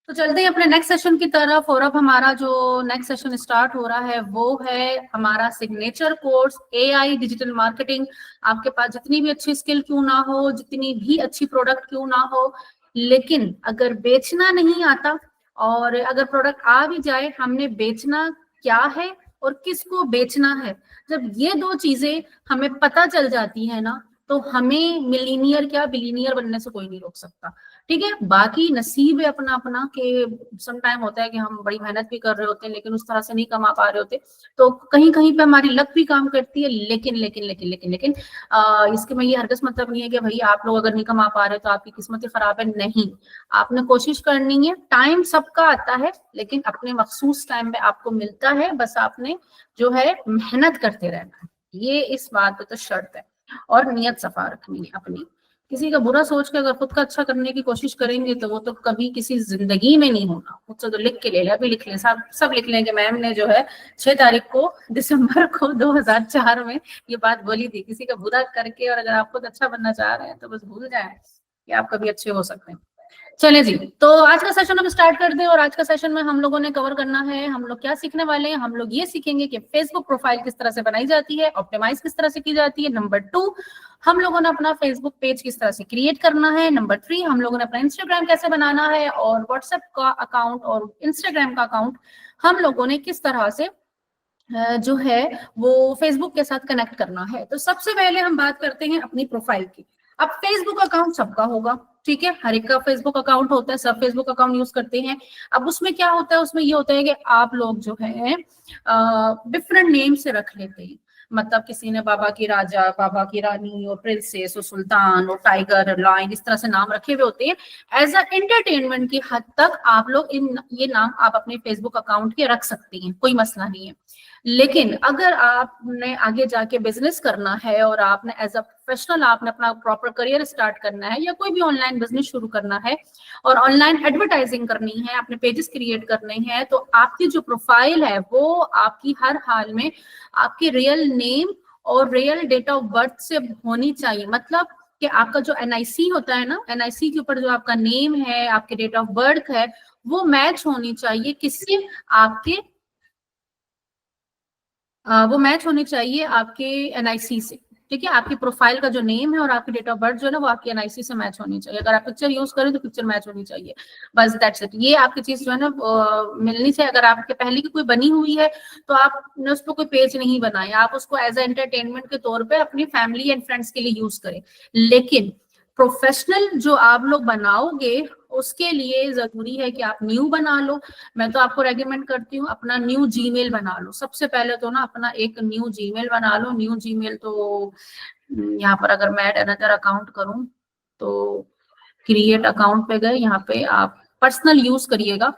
तो चलते हैं अपने नेक्स्ट सेशन की तरफ। और अब हमारा जो नेक्स्ट सेशन स्टार्ट हो रहा है वो है हमारा signature course AI digital marketing. आपके पास जितनी भी अच्छी स्किल क्यों ना हो, जितनी भी अच्छी प्रोडक्ट क्यों ना हो, लेकिन अगर बेचना नहीं आता और अगर प्रोडक्ट आ भी जाए, हमने बेचना क्या है और किसको बेचना है, जब ये दो चीजें हमें पता चल जाती है ना, तो हमें मिलीनियर क्या बिलीनियर बनने से कोई नहीं रोक सकता। ठीक है, बाकी नसीब है अपना अपना कि सम टाइम होता है कि हम बड़ी मेहनत भी कर रहे होते हैं लेकिन उस तरह से नहीं कमा पा रहे होते, तो कहीं कहीं पे हमारी लक भी काम करती है। लेकिन लेकिन लेकिन लेकिन लेकिन इसके में ये हरगिज मतलब नहीं है कि भाई आप लोग अगर नहीं कमा पा रहे तो आपकी किस्मत ही खराब है, नहीं। आपने कोशिश करनी है, टाइम सबका आता है लेकिन अपने मखसूस टाइम में आपको मिलता है, बस आपने जो है मेहनत करते रहना है, ये इस बात पे तो शर्त है। और नियत सफा रखनी है अपनी। किसी का बुरा सोच के अगर खुद का अच्छा करने की कोशिश करेंगे तो वो तो कभी किसी जिंदगी में नहीं होना। मुझसे तो लिख के ले लिया, अभी लिख लें, सब लिख लें कि मैम ने जो है 6 तारीख को दिसंबर को 2004 में ये बात बोली थी। किसी का बुरा करके और अगर आप खुद अच्छा बनना चाह रहे हैं तो बस भूल जाए कि आप कभी अच्छे हो सकते हैं। चले जी, तो आज का सेशन हम स्टार्ट कर दें। और आज का सेशन में हम लोगों ने कवर करना है, हम लोग क्या सीखने वाले हैं। हम लोग ये सीखेंगे कि फेसबुक प्रोफाइल किस तरह से बनाई जाती है, ऑप्टिमाइज किस तरह से की जाती है। नंबर 2, हम लोगों ने अपना फेसबुक पेज किस तरह से क्रिएट करना है। नंबर 3, हम लोगों ने अपना इंस्टाग्राम कैसे बनाना है, और व्हाट्सएप का अकाउंट और इंस्टाग्राम का अकाउंट हम लोगों ने किस तरह से जो है वो फेसबुक के साथ कनेक्ट करना है। तो सबसे पहले हम बात करते हैं अपनी प्रोफाइल की। अब फेसबुक अकाउंट सबका होगा, ठीक है, हर एक का फेसबुक अकाउंट होता है, सब फेसबुक अकाउंट यूज करते हैं। अब उसमें क्या होता है, उसमें ये होता है कि आप लोग जो है डिफरेंट नेम से रख लेते हैं। मतलब किसी ने बाबा की राजा, बाबा की रानी और प्रिंसेस और सुल्तान और टाइगर, लाइन, इस तरह से नाम रखे हुए होते हैं। एज अ एंटरटेनमेंट की हद तक आप लोग ये नाम आप अपने फेसबुक अकाउंट के रख सकती हैं, कोई मसला नहीं है। लेकिन अगर आपने आगे जाके बिजनेस करना है और आपने एज अ प्रोफेशनल आपने अपना प्रॉपर करियर स्टार्ट करना है या कोई भी ऑनलाइन बिजनेस शुरू करना है और ऑनलाइन एडवर्टाइजिंग करनी है, अपने पेजेस क्रिएट करने हैं, तो आपकी जो प्रोफाइल है वो आपकी हर हाल में आपकी रियल नेम और रियल डेट ऑफ बर्थ से होनी चाहिए। मतलब कि आपका जो एनआईसी होता है ना, एनआईसी के ऊपर जो आपका नेम है, आपके डेट ऑफ बर्थ है, वो मैच होनी चाहिए किससे, आपके वो मैच होनी चाहिए आपके एनआईसी से। ठीक है, आपकी प्रोफाइल का जो नेम है और आपकी डेट ऑफ बर्थ जो है ना वो आपकी एनआईसी से मैच होनी चाहिए। अगर आप पिक्चर यूज करें तो पिक्चर मैच होनी चाहिए, बस दैट्स इट। ये आपकी चीज जो है ना मिलनी चाहिए। अगर आपके पहले की कोई बनी हुई है तो आपने उस पर कोई पेज नहीं बनाए, आप उसको एज ए एंटरटेनमेंट के तौर पे अपनी फैमिली एंड फ्रेंड्स के लिए यूज करें। लेकिन प्रोफेशनल जो आप लोग बनाओगे उसके लिए जरूरी है कि आप न्यू बना लो। मैं तो आपको रेकमेंड करती हूँ अपना न्यू जीमेल बना लो। सबसे पहले तो ना अपना एक न्यू जीमेल बना लो। न्यू जीमेल तो यहाँ पर अगर मैं ऐड अनदर अकाउंट करूँ तो क्रिएट अकाउंट पे गए, यहाँ पे आप पर्सनल यूज करिएगा।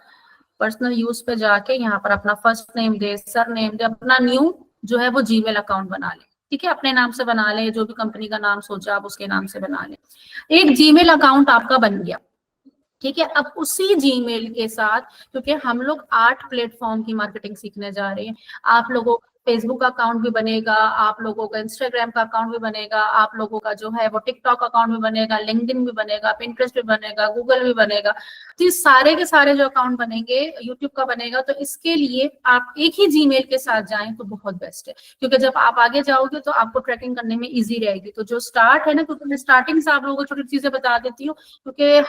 पर्सनल यूज पे जाके यहाँ पर अपना फर्स्ट नेम दे, सर नेम दे, अपना न्यू जो है वो जीमेल अकाउंट बना ले। ठीक है, अपने नाम से बना ले, जो भी कंपनी का नाम सोचा आप उसके नाम से बना ले। एक जीमेल अकाउंट आपका बन गया, ठीक है। अब उसी जीमेल के साथ, क्योंकि हम लोग 8 प्लेटफॉर्म की मार्केटिंग सीखने जा रहे हैं, आप लोगों का फेसबुक अकाउंट भी बनेगा, आप लोगों का इंस्टाग्राम का अकाउंट भी बनेगा, आप लोगों का जो है वो टिकटॉक अकाउंट भी बनेगा, लिंक्डइन भी बनेगा, पिंटरेस्ट भी बनेगा, गूगल भी बनेगा। तो ये सारे के सारे जो अकाउंट बनेंगे, यूट्यूब का बनेगा, तो इसके लिए आप एक ही जीमेल के साथ जाएं तो बहुत बेस्ट है। क्योंकि जब आप आगे जाओगे तो आपको ट्रैकिंग करने में इजी रहेगी। तो जो स्टार्ट है ना, क्योंकि मैं स्टार्टिंग से आप लोगों को छोटी चीजें बता देती हूँ, क्योंकि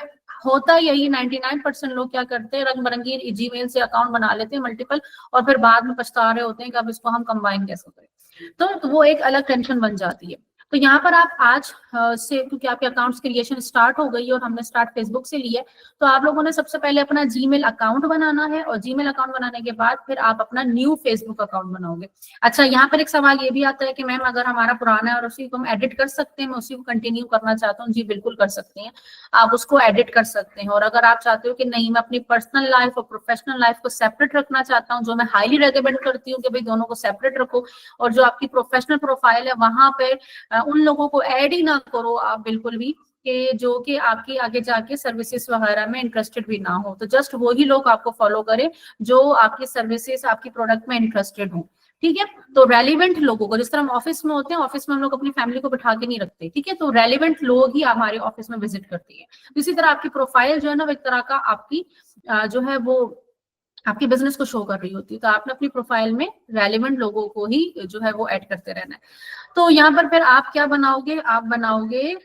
होता यही 99% लोग क्या करते हैं, रंग बिरंगी जीमेल से अकाउंट बना लेते हैं मल्टीपल, और फिर बाद में पछता रहे होते हैं कि अब इसको हम कंबाइन कैसे करें। तो वो एक अलग टेंशन बन जाती है। तो यहाँ पर आप आज से, क्योंकि आपके अकाउंट्स क्रिएशन स्टार्ट हो गई और हमने स्टार्ट फेसबुक से लिया, तो आप लोगों ने सबसे पहले अपना जीमेल अकाउंट बनाना है, और जीमेल अकाउंट बनाने के बाद फिर आप अपना न्यू फेसबुक अकाउंट बनाओगे। अच्छा, यहाँ पर एक सवाल ये भी आता है कि मैम अगर हमारा पुराना है और उसी को हम एडिट कर सकते हैं, मैं उसी को कंटिन्यू करना चाहता हूँ। जी बिल्कुल कर सकते हैं, आप उसको एडिट कर सकते हैं। और अगर आप चाहते हो कि नहीं मैं अपनी पर्सनल लाइफ और प्रोफेशनल लाइफ को सेपरेट रखना चाहता हूँ, जो मैं हाईली रेकमेंड करती हूँ कि भाई दोनों को सेपरेट रखो, और जो आपकी प्रोफेशनल प्रोफाइल है वहां पे उन लोगों को ऐड ही ना करो आप बिल्कुल भी, कि जो कि आपकी आगे जाके सर्विसेज वगैरह में इंटरेस्टेड भी ना हो। तो जस्ट वही लोग आपको फॉलो करें जो आपकी सर्विसेज, आपकी प्रोडक्ट में इंटरेस्टेड हो। ठीक है। तो रेलिवेंट लोगों को, जिस तरह हम ऑफिस में होते हैं, ऑफिस में हम लोग अपनी फैमिली को बिठा के नहीं रखते, ठीक है, तो रेलिवेंट लोग ही हमारे ऑफिस में विजिट करते हैं। इसी तरह आपकी प्रोफाइल जो है ना, वो एक तरह का आपकी जो है वो आपके बिजनेस को शो कर रही होती है। तो आपने अपनी प्रोफाइल में रेलिवेंट लोगों को ही जो है वो ऐड करते रहना है। तो यहाँ पर फिर आप क्या बनाओगे, आप बनाओगे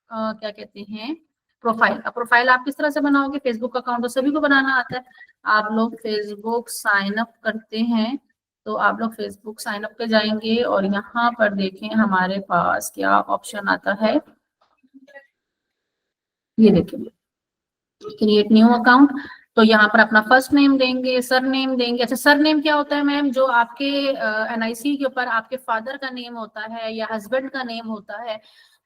क्या कहते हैं, प्रोफाइल। अब प्रोफाइल आप किस तरह से बनाओगे, फेसबुक अकाउंट तो सभी को बनाना आता है। आप लोग फेसबुक साइन अप करते हैं, तो आप लोग फेसबुक साइन अप पे जाएंगे और यहाँ पर देखें हमारे पास क्या ऑप्शन आता है, ये देखिए क्रिएट न्यू अकाउंट। तो यहाँ पर अपना फर्स्ट नेम देंगे, सर नेम देंगे। अच्छा, सर नेम क्या होता है मैम, जो आपके एनआईसी के ऊपर आपके फादर का नेम होता है या हस्बैंड का नेम होता है,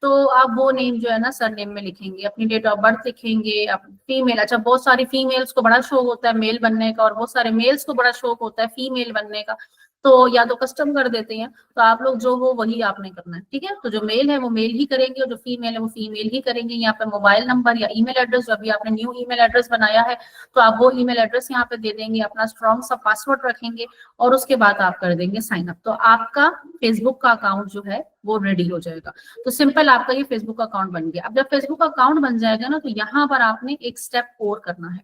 तो आप वो नेम जो है ना सर नेम में लिखेंगे, अपनी डेट ऑफ बर्थ लिखेंगे। फीमेल, अच्छा बहुत सारी फीमेल्स को बड़ा शौक होता है मेल बनने का, और बहुत सारे मेल्स को बड़ा शौक होता है फीमेल बनने का, तो या तो कस्टम कर देते हैं। तो आप लोग जो हो वही आपने करना है, ठीक है। तो जो मेल है वो मेल ही करेंगे और जो फीमेल है वो फीमेल ही करेंगे। यहाँ पे मोबाइल नंबर या ईमेल एड्रेस, जो अभी आपने न्यू ईमेल एड्रेस बनाया है, तो आप वो ईमेल एड्रेस यहाँ पे दे देंगे, अपना स्ट्रॉन्ग सा पासवर्ड रखेंगे और उसके बाद आप कर देंगे साइन अप। तो आपका फेसबुक का अकाउंट जो है वो रेडी हो जाएगा। तो सिंपल आपका ये फेसबुक अकाउंट बन गया। अब जब फेसबुक अकाउंट बन जाएगा ना, तो यहाँ पर आपने एक स्टेप और करना है।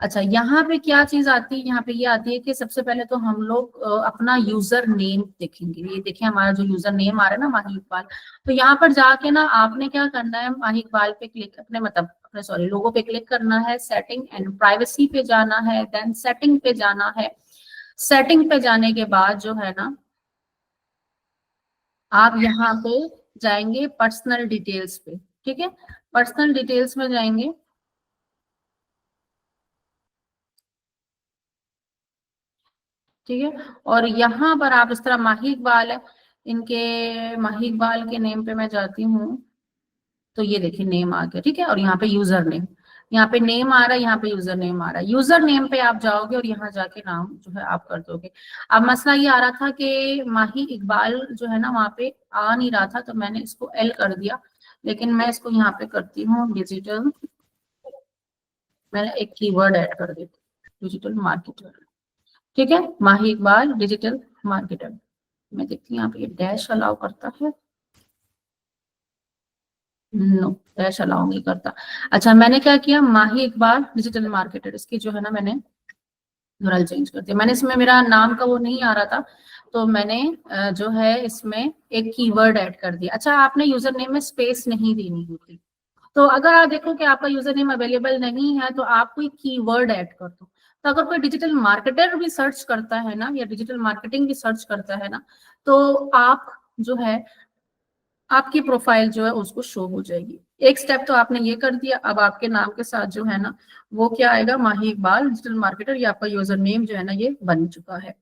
अच्छा, यहाँ पे क्या चीज आती है, यहाँ पे ये आती है कि सबसे पहले तो हम लोग अपना यूजर नेम देखेंगे। ये देखिए हमारा जो यूजर नेम आ रहा है ना, माही इकबाल। तो यहाँ पर जाके ना आपने क्या करना है, माही इकबाल पे क्लिक, अपने मतलब अपने सॉरी लोगो पे क्लिक करना है, सेटिंग एंड प्राइवेसी पे जाना है, देन सेटिंग पे जाना है। सेटिंग पे जाने के बाद जो है ना, आप यहाँ पे जाएंगे पर्सनल डिटेल्स पे, ठीक है। पर्सनल डिटेल्स में जाएंगे, ठीक है। और यहाँ पर आप इस तरह माही इकबाल है, इनके माही इकबाल के नेम पे मैं जाती हूँ, तो ये देखिए नेम आ गया, ठीक है। और यहाँ पे यूजर नेम, यहाँ पे नेम आ रहा है, यहाँ पे यूजर नेम आ रहा है। यूजर नेम पे आप जाओगे और यहाँ जाके नाम जो है आप कर दोगे। अब मसला ये आ रहा था कि माही इकबाल जो है ना वहाँ पे आ नहीं रहा था, तो मैंने इसको एल कर दिया। लेकिन मैं इसको यहाँ पे करती हूँ डिजिटल, मैंने एक कीवर्ड ऐड कर देती हूँ, डिजिटल मार्केटर, ठीक है। माही इकबाल डिजिटल मार्केटर। मैं देखती हूँ यहाँ पे ये डैश अलाउ करता है, नो डैश अलाउ नहीं करता। अच्छा, मैंने क्या किया, माही इकबाल डिजिटल मार्केटर, इसकी जो है ना मैंने यूआरएल चेंज कर दिया। मैंने इसमें मेरा नाम का वो नहीं आ रहा था, तो मैंने जो है इसमें एक कीवर्ड ऐड कर दिया। अच्छा, आपने यूजर नेम में स्पेस नहीं देनी होती। तो अगर आप देखो कि आपका यूजर नेम अवेलेबल नहीं है, तो आप कोई कीवर्ड ऐड कर दो। तो अगर कोई डिजिटल मार्केटर भी सर्च करता है ना, या डिजिटल मार्केटिंग भी सर्च करता है ना, तो आप जो है आपकी प्रोफाइल जो है उसको शो हो जाएगी। एक स्टेप तो आपने ये कर दिया। अब आपके नाम के साथ जो है ना वो क्या आएगा, माही इकबाल डिजिटल मार्केटर, ये आपका यूजर नेम जो है ना ये बन चुका है।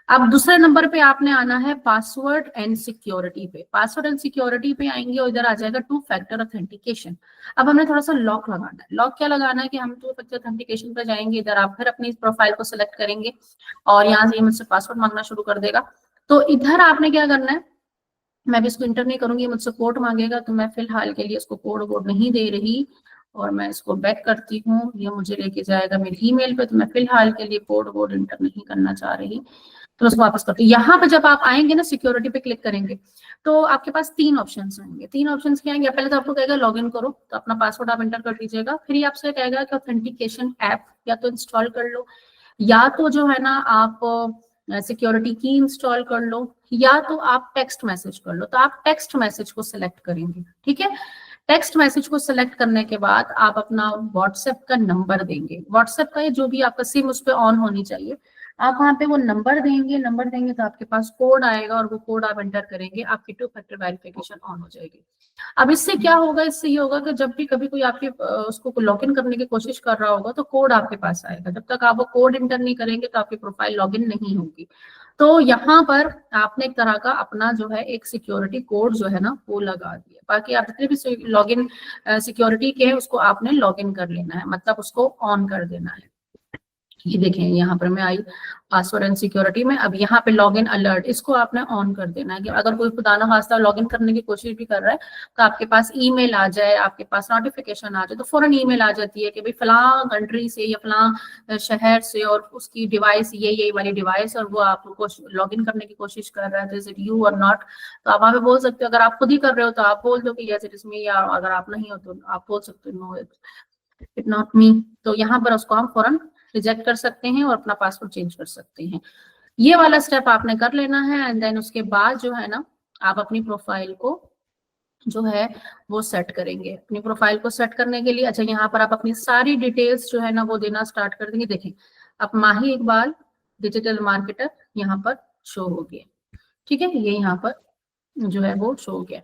अब दूसरे नंबर पे आपने आना है पासवर्ड एंड सिक्योरिटी पे। पासवर्ड एंड सिक्योरिटी पे आएंगे और इधर आ जाएगा टू फैक्टर ऑथेंटिकेशन। अब हमने थोड़ा सा लॉक लगाना है। लॉक क्या लगाना है कि हम टू फैक्टर ऑथेंटिकेशन पे जाएंगे, इधर आप फिर अपनी प्रोफाइल को सिलेक्ट करेंगे और यहाँ से ये मुझसे पासवर्ड मांगना शुरू कर देगा। तो इधर आपने क्या करना है, मैं भी इसको इंटर नहीं करूंगी, मुझसे कोड मांगेगा, तो मैं फिलहाल के लिए इसको कोड वोड नहीं दे रही और मैं इसको बैक करती हूँ। ये मुझे लेके जाएगा मेरी ईमेल पे, तो मैं फिलहाल के लिए कोड वोड इंटर नहीं करना चाह रही, तो उसको वापस करती हूँ। यहाँ पे जब आप आएंगे ना, सिक्योरिटी पे क्लिक करेंगे, तो आपके पास तीन ऑप्शन आएंगे। तीन ऑप्शन क्या आएंगे, पहले तो आपको कहेगा लॉग इन करो, तो अपना पासवर्ड आप इंटर कर दीजिएगा। फिर ये आपसे कहेगा कि ऑथेंटिकेशन ऐप या तो इंस्टॉल कर लो, या तो जो है ना आप सिक्योरिटी की इंस्टॉल कर लो, या तो आप टेक्स्ट मैसेज कर लो। तो आप टेक्स्ट मैसेज को सिलेक्ट करेंगे, ठीक है। टेक्स्ट मैसेज को सिलेक्ट करने के बाद आप अपना व्हाट्सएप का नंबर देंगे। व्हाट्सएप का जो भी आपका सिम उस पर ऑन होनी चाहिए, आप वहां पे वो नंबर देंगे। नंबर देंगे तो आपके पास कोड आएगा और वो कोड आप एंटर करेंगे, आपकी टू फैक्टर वेरिफिकेशन ऑन हो जाएगी। अब इससे क्या होगा, इससे ये होगा कि जब भी कभी कोई आपके उसको लॉग इन करने की कोशिश कर रहा होगा, तो कोड आपके पास आएगा। जब तक आप वो कोड इंटर नहीं करेंगे तो आपकी प्रोफाइल लॉग इन नहीं होगी। तो यहाँ पर आपने एक तरह का अपना जो है एक सिक्योरिटी कोड जो है ना वो लगा दिया। बाकी आप जितने भी लॉग इन सिक्योरिटी के हैं उसको आपने लॉग इन कर लेना है, मतलब उसको ऑन कर देना है। ये देखें यहाँ पर मैं आई पासवर्ड एंड सिक्योरिटी में। अब यहाँ पे लॉगिन अलर्ट, इसको आपने ऑन कर देना है कि अगर कोई खुदा ना खास्ता लॉगिन करने की कोशिश भी कर रहा है तो आपके पास ईमेल आ जाए, आपके पास नोटिफिकेशन आ जाए, तो फौरन ईमेल आ जाती है कि भाई फलां कंट्री से या फलां शहर से और उसकी डिवाइस ये वाली डिवाइस और वो आपको लॉगिन करने की कोशिश कर रहा है, तो इज इट यू और नॉट। तो आप वहां पे बोल सकते हो, अगर आप खुद ही कर रहे हो तो आप बोल दो कि यस इट इज मी, या अगर आप नहीं हो तो आप बोल सकते हो नो इट नॉट मी। तो यहाँ पर उसको हम फौरन रिजेक्ट कर सकते हैं और अपना पासवर्ड चेंज कर सकते हैं। ये वाला स्टेप आपने कर लेना है एंड देन उसके बाद जो है ना आप अपनी प्रोफाइल को जो है वो सेट करेंगे। अपनी प्रोफाइल को सेट करने के लिए अच्छा यहाँ पर आप अपनी सारी डिटेल्स जो है ना वो देना स्टार्ट कर देंगे। देखें अब माही इकबाल डिजिटल मार्केटर यहाँ पर शो हो गया, ठीक है, ये यहाँ पर जो है वो शो हो गया।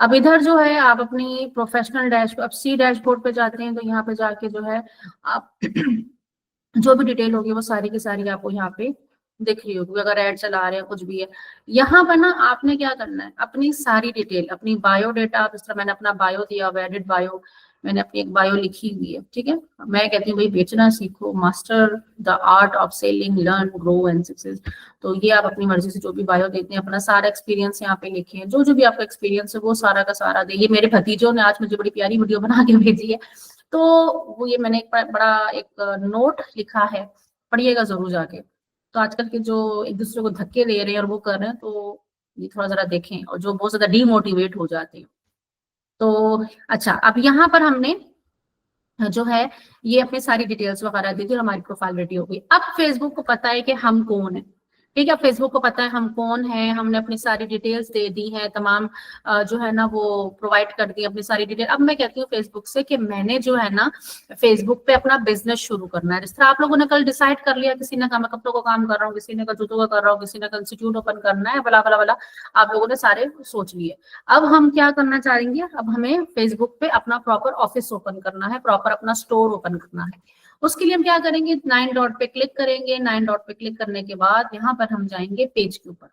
अब इधर जो है आप अपनी प्रोफेशनल डैशबोर्ड, अब सी डैशबोर्ड पे जाते हैं तो यहाँ पे जाके जो है आप जो भी डिटेल होगी वो सारी की सारी आपको यहाँ पे दिख रही होगी। अगर ऐड चला रहे हैं कुछ भी है यहाँ पर ना आपने क्या करना है, अपनी सारी डिटेल, अपनी बायो डेटा, इस तरह मैंने अपना बायो दिया, एडिट बायो, मैंने अपनी एक बायो लिखी हुई है, ठीक है। मैं कहती हूँ भाई बेचना सीखो, master the art of selling, learn grow and success. तो ये आप अपनी मर्जी से जो भी बायो देते हैं अपना सारा एक्सपीरियंस यहाँ पे लिखे, जो भी आपका एक्सपीरियंस है वो सारा का सारा दे। ये मेरे भतीजों ने आज मुझे बड़ी प्यारी वीडियो बना के भेजी है, तो वो ये मैंने एक बड़ा एक नोट लिखा है, पढ़िएगा जरूर जाके। तो आजकल के जो एक दूसरे को धक्के दे रहे हैं और वो कर रहे हैं, तो ये थोड़ा जरा देखें, और जो बहुत ज्यादा डीमोटिवेट हो जाते हैं। तो अच्छा अब यहाँ पर हमने जो है ये अपनी सारी डिटेल्स वगैरह दी थी, हमारी प्रोफाइल रेडी हो गई। अब फेसबुक को पता है कि हम कौन है, ठीक है, फेसबुक को पता है हम कौन है, हमने अपनी सारी डिटेल्स दे दी है, तमाम जो है ना वो प्रोवाइड कर दी अपनी सारी डिटेल। अब मैं कहती हूँ फेसबुक से कि मैंने जो है ना फेसबुक पे अपना बिजनेस शुरू करना है। जिस तरह आप लोगों ने कल डिसाइड कर लिया, किसी ने कहा मैं कपड़ों का काम कर रहा हूँ, किसी ने कहा जूतों का कर रहा हूँ, किसी ने कहा इंस्टीट्यूट ओपन करना है, बला बला बला, आप लोगों ने सारे सोच लिए। अब हम क्या करना चाहेंगे, अब हमें फेसबुक पे अपना प्रॉपर ऑफिस ओपन करना है, प्रॉपर अपना स्टोर ओपन करना है। उसके लिए हम क्या करेंगे, 9 डॉट पे क्लिक करेंगे। 9 डॉट पे क्लिक करने के बाद यहाँ पर हम जाएंगे पेज के ऊपर।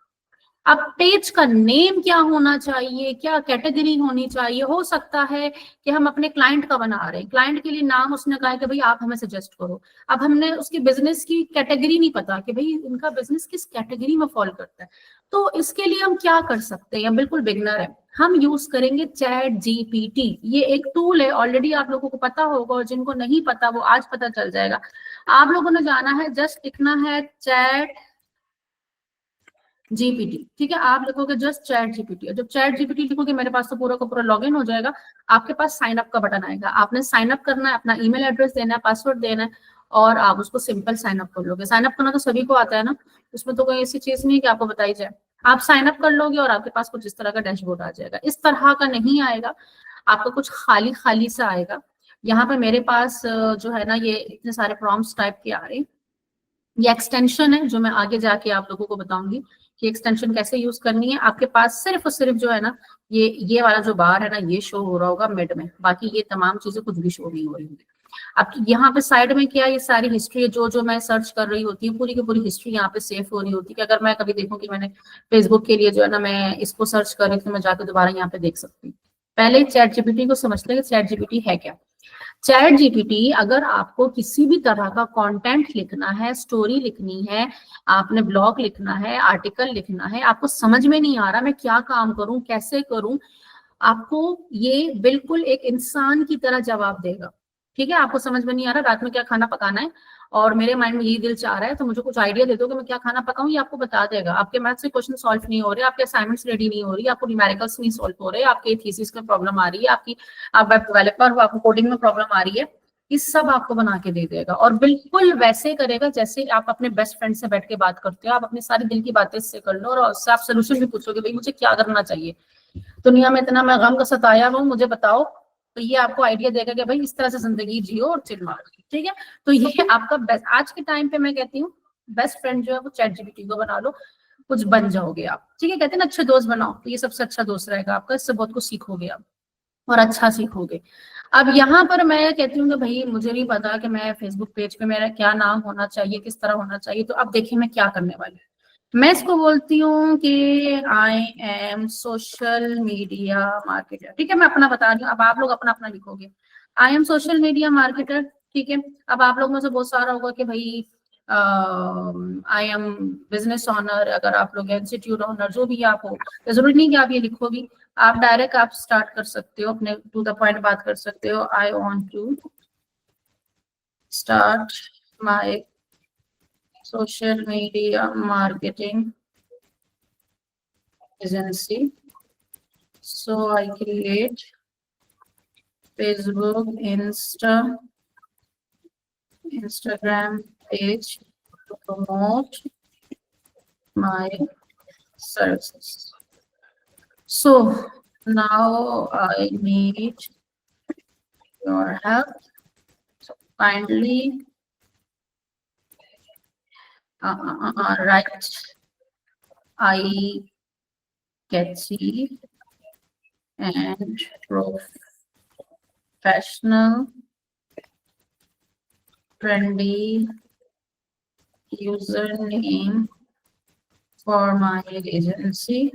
अब पेज का नेम क्या होना चाहिए, क्या कैटेगरी होनी चाहिए, हो सकता है कि हम अपने क्लाइंट का बना रहे हैं, क्लाइंट के लिए नाम उसने कहा है कि भाई आप हमें सजेस्ट करो। अब हमने उसकी बिजनेस की कैटेगरी नहीं पता कि भाई इनका बिजनेस किस कैटेगरी में फॉल करता है, तो इसके लिए हम क्या कर सकते हैं, बिल्कुल बिगनर है, हम यूज करेंगे चैट जीपीटी। ये एक टूल है, ऑलरेडी आप लोगों को पता होगा, और जिनको नहीं पता वो आज पता चल जाएगा। आप लोगों ने जाना है, जस्ट लिखना है चैट जीपीटी, ठीक है, आप लिखोगे जस्ट चैट जीपीटी। जब चैट जीपीटी लिखोगे मेरे पास तो पूरा का पूरा लॉगिन हो जाएगा। आपके पास साइन अप का बटन आएगा, आपने साइन अप करना है, अपना ईमेल एड्रेस देना है, पासवर्ड देना है, और आप उसको सिंपल साइन अप कर लोगे। साइन अप करना तो सभी को आता है ना, उसमें तो कोई ऐसी चीज नहीं है कि आपको बताई जाए। आप साइन अप कर लोगे और आपके पास कुछ इस तरह का डैशबोर्ड आ जाएगा। इस तरह का नहीं आएगा, आपका कुछ खाली खाली सा आएगा। यहाँ पे मेरे पास जो है ना ये इतने सारे प्रॉम्प्ट्स टाइप के आ रहे हैं। ये एक्सटेंशन है जो मैं आगे जाके आप लोगों को बताऊंगी कि एक्सटेंशन कैसे यूज करनी है। आपके पास सिर्फ और सिर्फ जो है ना ये वाला जो बार है ना ये शो हो रहा होगा मिड में, बाकी ये तमाम चीजें कुछ भी शो नहीं हो रही होंगी। अब यहाँ पे साइड में क्या, ये सारी हिस्ट्री है, जो मैं सर्च कर रही होती है पूरी की पूरी हिस्ट्री यहाँ पे सेव हो रही होती है, कि अगर मैं कभी देखूं कि मैंने फेसबुक के लिए जो है ना मैं इसको सर्च कर रही थी, तो मैं जाके दोबारा यहाँ पे देख सकती हूँ। पहले चैट जीपीटी को समझते हैं कि चैट जीपीटी है क्या। चैट जीपीटी, अगर आपको किसी भी तरह का कंटेंट लिखना है, स्टोरी लिखनी है, आपने ब्लॉग लिखना है, आर्टिकल लिखना है, आपको समझ में नहीं आ रहा मैं क्या काम करूं, कैसे करूं, आपको ये बिल्कुल एक इंसान की तरह जवाब देगा। ठीक है, आपको समझ में नहीं आ रहा रात में क्या खाना पकाना है और मेरे माइंड में यही दिल चाह रहा है, तो मुझे कुछ आइडिया दे दो कि मैं क्या खाना पकाऊं, ये आपको बता देगा। आपके मैथ से क्वेश्चन सॉल्व नहीं हो रहे, आपके असाइनमेंट्स रेडी नहीं हो रही, आपको न्यूमेरिकल्स नहीं सॉल्व हो रहे, आपके थीसिस में प्रॉब्लम आ रही है, आपकी आप वेब डेवलपर हो, आपको कोडिंग में प्रॉब्लम आ रही है, इस सब आपको बना के दे देगा। और बिल्कुल वैसे करेगा जैसे आप अपने बेस्ट फ्रेंड से बैठ के बात करते हो। आप अपनी सारी दिल की बातें इससे कर लो और उससे आप सोल्यूशन भी पूछोगे, भाई मुझे क्या करना चाहिए, दुनिया में इतना मैं गम का सताया हूँ, मुझे बताओ। तो ये आपको आइडिया देगा कि भाई इस तरह से जिंदगी जियो और चिल मारो। ठीक है, तो ये आपका बेस्ट, आज के टाइम पे मैं कहती हूँ बेस्ट फ्रेंड जो है वो चैट जीपीटी को बना लो, कुछ बन जाओगे आप। ठीक है, कहते हैं ना अच्छे दोस्त बनाओ, तो ये सबसे अच्छा दोस्त रहेगा आपका, इससे बहुत कुछ सीखोगे आप और अच्छा सीखोगे। अब यहाँ पर मैं कहती हूँ कि भाई मुझे नहीं पता कि मैं फेसबुक पेज पे मेरा क्या नाम होना चाहिए, किस तरह होना चाहिए। तो अब देखिए मैं क्या करने वाली हूँ, मैं इसको बोलती हूँ कि I am social media marketer. ठीक है, मैं अपना बता रही हूँ, अब आप लोग अपना अपना लिखोगे। I am social media marketer. ठीक है, अब आप लोग में से बहुत सारा होगा कि भाई आई एम बिजनेस ऑनर, अगर आप लोग इंस्टीट्यूट ऑनर जो भी आप हो, तो जरूरी नहीं कि आप ये लिखो भी, आप डायरेक्ट आप स्टार्ट कर सकते हो, अपने टू द पॉइंट बात कर सकते हो। I want to start my social media marketing agency, so I create Facebook, Instagram page to promote my services. So now I need your help. So kindly write eye-catchy and professional, trendy username for my agency.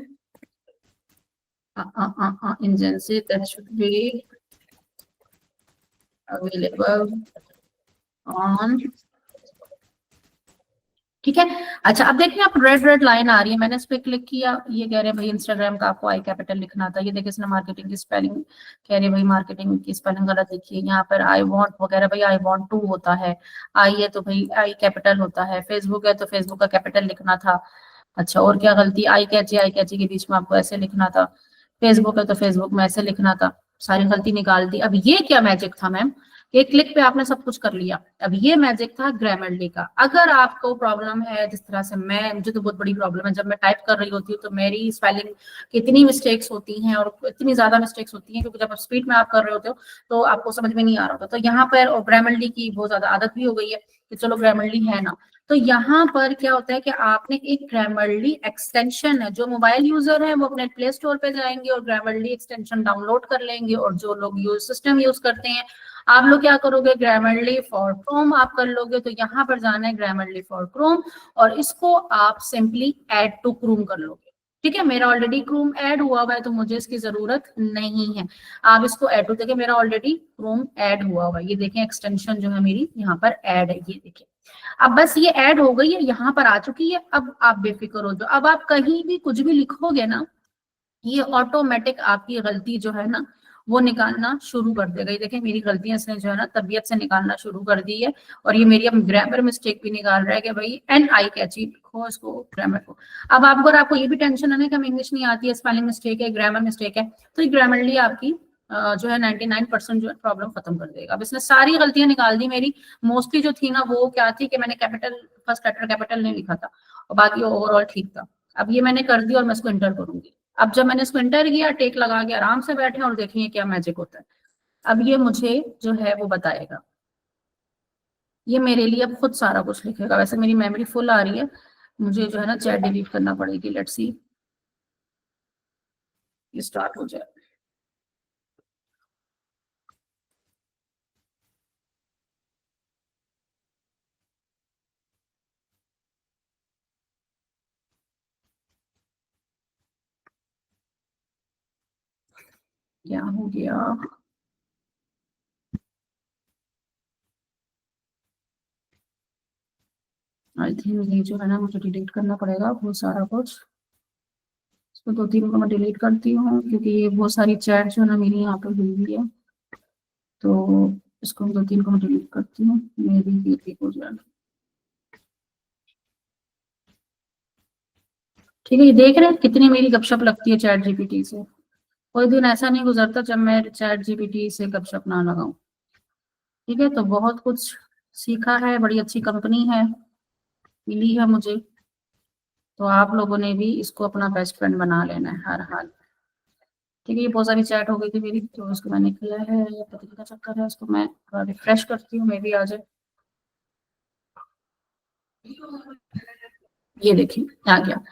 Agency that should be available on, ठीक है। अच्छा, अब देखिए आप red line आ रही है, मैंने इस पे क्लिक किया, ये कह रहे हैं भाई इंस्टाग्राम का आपको आई कैपिटल लिखना था, ये देखिए इसने मार्केटिंग की स्पेलिंग कह रहे हैं भाई मार्केटिंग की स्पेलिंग गलत लिखी है, यहाँ पर आई वांट वगैरह, भाई आई वांट टू होता है, आई है तो भाई आई कैपिटल होता है, फेसबुक है तो फेसबुक का कैपिटल लिखना था। अच्छा, और क्या गलती, आई कैची के बीच में आपको ऐसे लिखना था, फेसबुक है तो फेसबुक में ऐसे लिखना था, सारी गलती निकाल दी। अब ये क्या मैजिक था मैम, एक क्लिक पे आपने सब कुछ कर लिया। अब ये मैजिक था ग्रामरली का। अगर आपको प्रॉब्लम है जिस तरह से मुझे तो बहुत बड़ी प्रॉब्लम है, जब मैं टाइप कर रही होती हूँ तो मेरी स्पेलिंग की इतनी मिस्टेक्स होती हैं, और इतनी ज्यादा मिस्टेक्स होती हैं, क्योंकि जब आप स्पीड में आप कर रहे होते हो तो आपको समझ में नहीं आ रहा होता। तो यहाँ पर ग्रामरली की बहुत ज्यादा आदत भी हो गई है कि चलो ग्रामरली है ना, तो यहाँ पर क्या होता है कि आपने एक ग्रामरली एक्सटेंशन है, जो मोबाइल यूजर है वो अपने प्ले स्टोर पे जाएंगे और ग्रामरली एक्सटेंशन डाउनलोड कर लेंगे, और जो लोग सिस्टम यूज करते हैं, आप लोग क्या करोगे, ग्रामरली फॉर क्रोम आप कर लोगे, तो यहाँ पर जाना है ग्रामरली फॉर क्रोम, और इसको आप सिंपली ऐड टू क्रोम कर लोगे। ठीक है, मेरा ऑलरेडी क्रोम ऐड हुआ हुआ है तो मुझे इसकी जरूरत नहीं है। आप इसको ऐड टू, देखिए मेरा ऑलरेडी क्रोम ऐड हुआ हुआ है, ये देखें एक्सटेंशन जो है मेरी यहाँ पर ऐड है, ये देखिए अब बस ये ऐड हो गई है, यहाँ पर आ चुकी है। अब आप बेफिक्र हो जाओ, अब आप कहीं भी कुछ भी लिखोगे ना, ये ऑटोमेटिक आपकी गलती जो है ना वो निकालना शुरू कर देगा। ये देखिए मेरी गलतियां इसने जो है ना तबीयत से निकालना शुरू कर दी है, और ये मेरी अब ग्रामर मिस्टेक भी निकाल रहा है कि भाई एन आई कैची लिखो इसको, ग्रामर को। अब आपको ये भी टेंशन है ना कि हमें इंग्लिश नहीं आती है, स्पेलिंग मिस्टेक है, ग्रामर मिस्टेक है, तो ये ग्रामरली आपकी जो है 99% जो है प्रॉब्लम खत्म कर देगा। अब इसने सारी गलतियां निकाल दी मेरी। मोस्टली जो थी ना वो क्या थी कि मैंने कैपिटल फर्स्ट लेटर कैपिटल नहीं लिखा था, और बाकी ओवरऑल ठीक था। अब ये मैंने कर दिया और मैं इसको इंटर करूंगी। अब जब मैंने इसको इंटर किया, टेक लगा के आराम से बैठे और देखिए क्या मैजिक होता है। अब ये मुझे जो है वो बताएगा, ये मेरे लिए अब खुद सारा कुछ लिखेगा। वैसे मेरी मेमोरी फुल आ रही है, मुझे जो है ना चैट डिलीट करना पड़ेगी। लेट्स सी ये स्टार्ट हो जाए। क्या हो गया, आई थिंक ये जो है ना मुझे डिलीट करना पड़ेगा बहुत सारा कुछ। इसको 2-3 को मैं डिलीट करती हूँ, क्योंकि ये बहुत सारी चैट जो है ना मेरी यहाँ पर हुई हुई है, तो इसको 2-3 को मैं डिलीट करती हूँ, मेरी ये ठीक हो जाए। ठीक है, ये देख रहे हैं कितनी मेरी गपशप लगती है चैट जीपीटी से। कोई दिन ऐसा नहीं गुजरता जब मैं चैट जीपीटी से गपशप ना लगाऊं। ठीक है, तो बहुत कुछ सीखा है, बड़ी अच्छी कंपनी है मिली है मुझे, तो आप लोगों ने भी इसको अपना बेस्ट फ्रेंड बना लेना है हर हाल। ठीक है, ये बहुत सारी चैट हो गई थी मेरी, तो इसको मैंने किया है, पता नहीं क्या चक्कर है, इसको मैं थोड़ा रिफ्रेश करती हूँ, मे भी आ जाए। ये देखिए आ गया।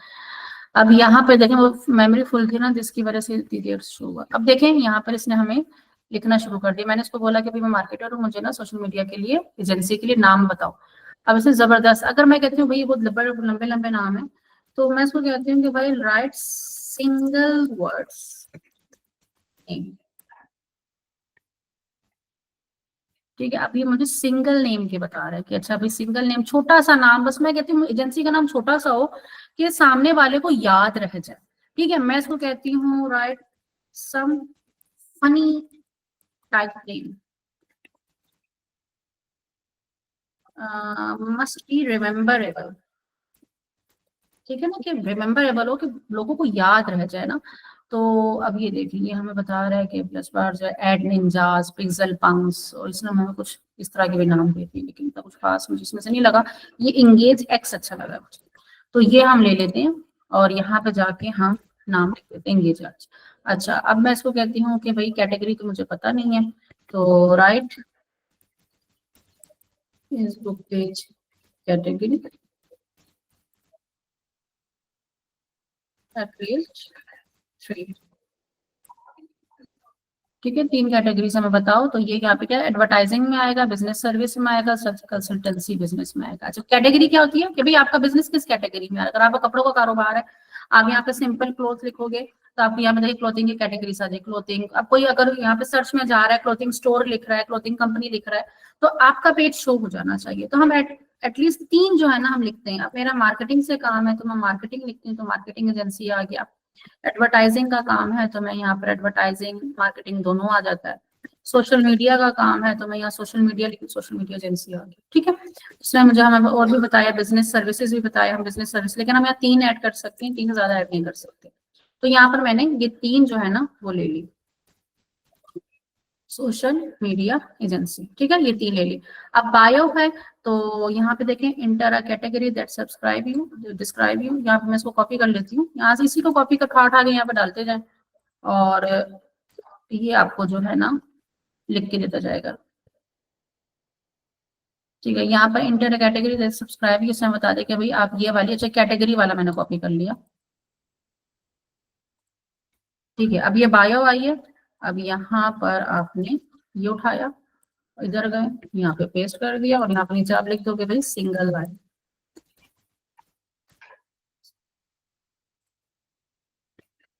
अब यहाँ पे देखें वो मेमोरी फुल थी ना, जिसकी वजह से दीदी शो हुआ। अब देखें यहाँ पर इसने हमें लिखना शुरू कर दिया। मैंने इसको बोला कि भाई मैं मार्केटर हूँ, मुझे ना सोशल मीडिया के लिए एजेंसी के लिए नाम बताओ। अब इसने जबरदस्त, अगर मैं कहती हूँ भाई ये बहुत लंबे लंबे नाम है, तो मैं इसको कहती हूँ कि भाई राइट सिंगल वर्ड्स। ठीक है, अभी मुझे सिंगल नेम के बता रहा है कि अच्छा भाई सिंगल नेम, छोटा सा नाम, बस मैं कहती हूँ एजेंसी का नाम छोटा सा हो कि सामने वाले को याद रह जाए। ठीक है, मैं इसको कहती हूँ write some funny type name, must be rememberable. ठीक है ना, कि रिमेम्बरेबल हो, कि लोगों को याद रह जाए ना। तो अब ये देखिए हमें बता रहा है कि प्लस बार जो एड निंजास, पिक्सल पंक्स, और इसने हमें कुछ इस तरह के भी नाम दे दिए, लेकिन इतना कुछ खास मुझे इसमें से नहीं लगा। ये इंगेज एक्स अच्छा लगा मुझे, तो ये हम ले लेते हैं और यहाँ पे जाके हम नाम लिख देते हैं इंगेज एक्स। अच्छा, अब मैं इसको कहती हूँ कि भाई कैटेगरी तो मुझे पता नहीं है, तो right Facebook page category three. ठीक है, 3 कैटेगरीज हमें बताओ, तो ये यहाँ पे क्या एडवर्टाइजिंग में आएगा, बिजनेस सर्विस में आएगा, कंसल्टेंसी बिजनेस में आएगा। अच्छा, कैटेगरी क्या होती है कि भाई आपका बिजनेस किस कैटेगरी में है। अगर आपका कपड़ों का कारोबार है, आप यहाँ पे सिंपल क्लोथ लिखोगे तो आपको यहाँ पे देखिए क्लोथिंग की कैटेगरी आ जाएगी क्लोथिंग। अब कोई अगर यहाँ पे सर्च में जा रहा है, क्लोथिंग स्टोर लिख रहा है, क्लोथिंग कंपनी लिख रहा है, तो आपका पेज शो हो जाना चाहिए। तो हम एटलीस्ट 3 जो है ना हम लिखते हैं। अब मेरा मार्केटिंग से काम है तो मैं मार्केटिंग लिखती हूँ, तो मार्केटिंग एजेंसी आ गया। एडवर्टाइजिंग का काम है तो मैं यहाँ पर एडवर्टाइजिंग मार्केटिंग दोनों आ जाता है। सोशल मीडिया का काम है तो मैं यहाँ सोशल मीडिया लिखी, सोशल मीडिया एजेंसी आ गई। ठीक है, इसमें मुझे हमें और भी बताया, बिजनेस सर्विसेज भी बताया, हम बिजनेस सर्विस, लेकिन हम यहाँ 3 ऐड कर सकते हैं, 3 से ज्यादा ऐड नहीं कर सकते। तो यहाँ पर मैंने ये 3 जो है ना वो ले ली, सोशल मीडिया एजेंसी। ठीक है, ये 3 ले ली। अब बायो है, तो यहाँ पे देखें inter a category that subscribe you describe you, यहाँ पे मैं इसको कॉपी कर लेती हूँ, यहाँ से इसी को कॉपी कर उठा के यहाँ पे डालते जाए और ये आपको जो है ना लिख के देता जाएगा। ठीक है, यहाँ पर इंटर कैटेगरी सब्सक्राइब इसमें बता दें कि भाई आप ये वाली, अच्छा कैटेगरी वाला मैंने कॉपी कर लिया। ठीक है, अब ये बायो आई है, अब यहाँ पर आपने ये उठाया, इधर गए, यहाँ पे पेस्ट कर दिया और यहाँ पे नीचे आप लिख दोगे भाई सिंगल वाई।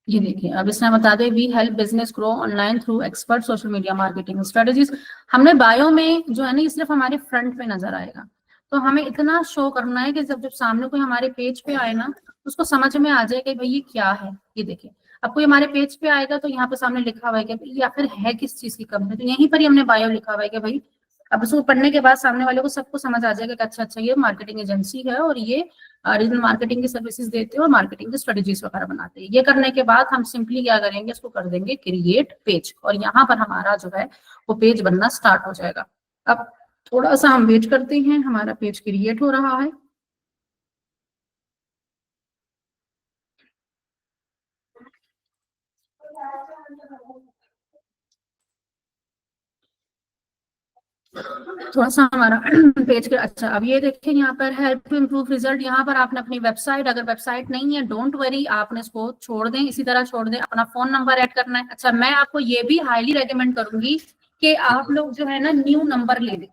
ये देखिए, अब इसमें बता दें we help business grow online through expert social media marketing strategies. हमने बायो में जो है ना ये सिर्फ हमारे फ्रंट पे नजर आएगा, तो हमें इतना शो करना है कि जब जब सामने कोई हमारे पेज पे आए ना उसको समझ में आ जाए कि भाई ये क्या है। ये देखिए, अब कोई हमारे पेज पे आएगा तो यहाँ पे सामने लिखा हुआ है कि भाई ये आखिर है किस चीज की कंपनी, तो यहीं पर ही हमने बायो लिखा हुआ है कि भाई, अब उसको पढ़ने के बाद सामने वाले को सबको समझ आ जाएगा कि अच्छा अच्छा ये मार्केटिंग एजेंसी है और ये डिजिटल मार्केटिंग की सर्विसेज देते हैं और मार्केटिंग की स्ट्रेटेजीज वगैरह बनाते हैं। ये करने के बाद हम सिंपली क्या करेंगे, इसको कर देंगे क्रिएट पेज और यहाँ पर हमारा जो है वो पेज बनना स्टार्ट हो जाएगा। अब थोड़ा सा हम वेट करते हैं, हमारा पेज क्रिएट हो रहा है। थोड़ा सा हमारा पेज के, अच्छा अब ये देखें यहाँ पर हेल्प टू इम्प्रूव रिजल्ट, यहाँ पर आपने अपनी वेबसाइट, अगर वेबसाइट नहीं है डोंट वरी, आपने इसको छोड़ दें, इसी तरह छोड़ दें, अपना फोन नंबर ऐड करना है। अच्छा, मैं आपको ये भी हाईली रेकमेंड करूंगी कि आप लोग जो है ना न्यू नंबर ले लें।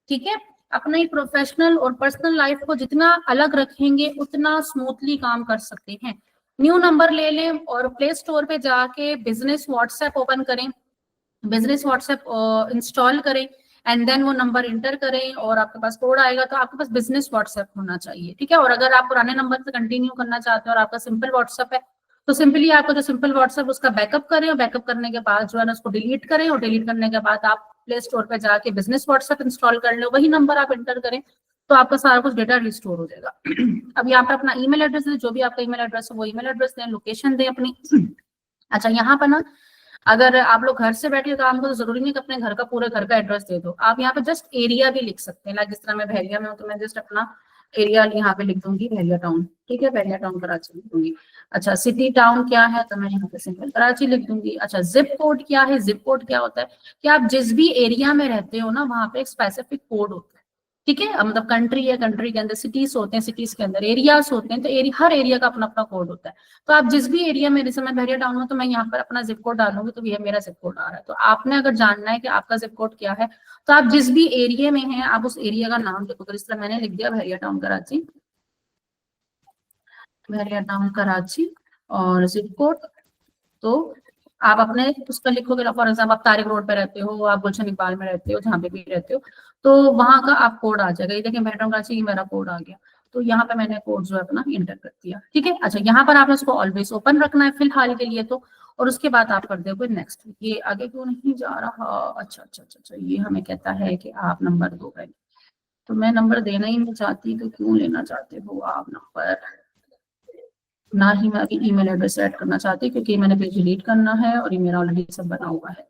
ठीक है, अपनी प्रोफेशनल और पर्सनल लाइफ को जितना अलग रखेंगे उतना स्मूथली काम कर सकते हैं। न्यू नंबर ले लें और प्ले स्टोर पे जाके बिजनेस व्हाट्सएप ओपन करें, बिजनेस व्हाट्सएप इंस्टॉल करें एंड देन वो नंबर इंटर करें और आपके पास कोड आएगा, तो आपके पास बिजनेस व्हाट्सएप होना चाहिए। ठीक है, और अगर आप पुराने नंबर से कंटिन्यू करना चाहते हैं और आपका सिंपल व्हाट्सएप है, तो सिंपली आपको जो सिंपल व्हाट्सएप उसका बैकअप करें और बैकअप करने के बाद जो है ना उसको डिलीट करें और डिलीट करने के बाद आप प्ले स्टोर पर जाके बिजनेस व्हाट्सएप इंस्टॉल कर लो, वही नंबर आप इंटर करें तो आपका सारा कुछ डेटा रिस्टोर हो जाएगा। अब यहाँ पे अपना ईमेल एड्रेस है, जो भी आपका ईमेल एड्रेस है वो ईमेल एड्रेस दें, लोकेशन दें अपनी। अच्छा, यहाँ पर ना अगर आप लोग घर से बैठ के काम करो तो जरूरी नहीं कि अपने घर का पूरे घर का एड्रेस दे दो, आप यहाँ पे जस्ट एरिया भी लिख सकते हैं। लाइक जिस तरह मैं बहरिया में हूँ तो मैं जस्ट अपना एरिया यहाँ पे लिख दूंगी बहरिया टाउन। ठीक है, बहरिया टाउन कराची लिख दूंगी। अच्छा, सिटी टाउन क्या है तो मैं यहाँ पे सिंपल कराची लिख दूंगी। अच्छा, जिप कोड क्या है, जिप कोड क्या होता है कि आप जिस भी एरिया में रहते हो ना वहाँ पे एक स्पेसिफिक कोड होता है। ठीक है, मतलब कंट्री है, कंट्री के अंदर सिटीज होते हैं, सिटीज के अंदर एरियाज होते हैं, तो हर एरिया का अपना अपना कोड होता है। तो आप जिस भी एरिया में, जैसे मैं बहरिया टाउन हूँ तो मैं यहाँ पर अपना जिप कोड डालूंगी तो ये मेरा जिप कोड आ रहा है। तो आपने अगर जानना है कि आपका जिप कोड क्या है तो आप जिस भी एरिया में हैं आप उस एरिया का नाम लिखो। तो इस तरह मैंने लिख दिया बहरिया टाउन कराची, बहरिया टाउन कराची और जिप कोड तो आप अपने उस पर लिखोगे ना, फॉर एग्जाम्पल आप तारिक रोड पे रहते हो, आप गुलशन इकबाल में रहते हो, जहाँ पे भी रहते हो, तो वहां का आप कोड आ जाएगा। ये देखिए मेट्रो कराची, ये मेरा कोड आ गया, तो यहाँ पे मैंने कोड जो है अपना इंटर कर दिया। ठीक है, अच्छा यहाँ पर आपने उसको ऑलवेज ओपन रखना है फिलहाल के लिए तो, और उसके बाद आप कर दोगे नेक्स्ट। ये आगे क्यों नहीं जा रहा? अच्छा अच्छा अच्छा अच्छा, ये हमें कहता है कि आप नंबर दो पहले, तो मैं नंबर देना ही नहीं चाहती, तो क्यों लेना चाहते हो आप नंबर? ना ही मैं अभी ईमेल एड्रेस ऐड करना चाहती, क्योंकि मैंने पेज डिलीट करना है और ये मेरा ऑलरेडी सब बना हुआ है।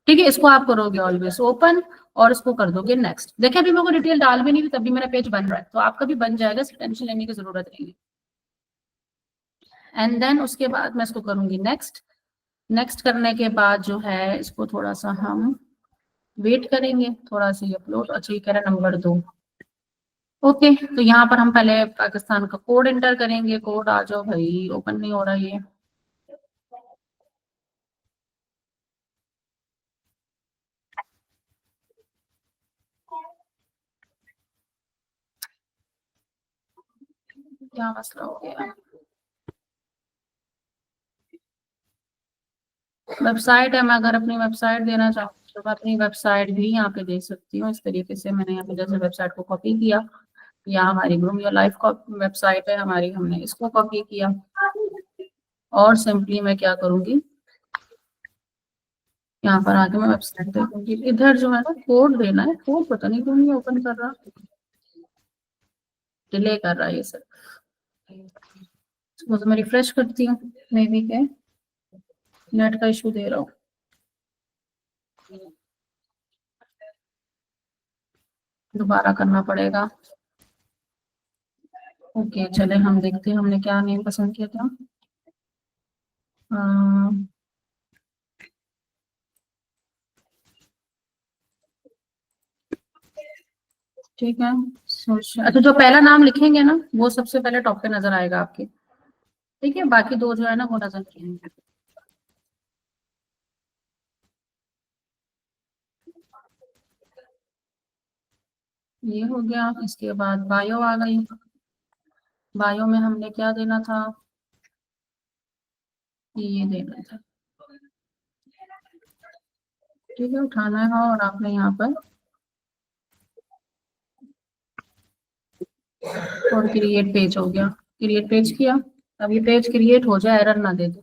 ठीक है, इसको आप करोगे ऑलवेज ओपन और इसको कर दोगे नेक्स्ट। देखिए अभी मेरे को डिटेल डाल भी नहीं थी, तभी मेरा पेज बन रहा है, तो आपका भी बन जाएगा, टेंशन लेने की जरूरत नहीं है। एंड देन उसके बाद मैं इसको करूंगी नेक्स्ट। नेक्स्ट करने के बाद जो है इसको थोड़ा सा हम वेट करेंगे, थोड़ा सा अपलोड। अच्छा ये कह रहा है नंबर दो। ओके, तो यहाँ पर हम पहले पाकिस्तान का कोड एंटर करेंगे। कोड आ जाओ भाई, ओपन नहीं हो रहा ये। क्या मसला हो गया? वेबसाइट है, मैं अगर अपनी वेबसाइट देना चाहूँ तो मैं अपनी वेबसाइट भी यहाँ पे दे सकती हूँ। इस तरीके से मैंने यहाँ पे जैसे वेबसाइट को कॉपी किया, यहाँ हमारी ग्रूम योर लाइफ का वेबसाइट है हमारी, हमने इसको कॉपी किया और सिंपली मैं क्या करूंगी, यहाँ पर आके मैं वेबसाइट देखूंगी। इधर जो है ना कोड देना है, कोड पता नहीं क्यों नहीं ओपन कर रहा, डिले कर रहा है ये सर। तो मैं रिफ्रेश करती हूँ, मे बी क्या नेट का इशू दे रहा हूँ। दोबारा करना पड़ेगा। ओके चले हम देखते हैं हमने क्या नेम पसंद किया था। ठीक है, सोच अच्छा जो पहला नाम लिखेंगे ना वो सबसे पहले टॉप पे नजर आएगा आपके। ठीक है, बाकी दो जो है ना वो नजर नहीं आएंगे। ये हो गया, इसके बाद बायो आ गई। बायो में हमने क्या देना था, ये देना था। ठीक है, उठाना है और आपने यहाँ पर और क्रिएट पेज हो गया। क्रिएट पेज किया, अब ये पेज क्रिएट हो जाए, एरर ना दे दो।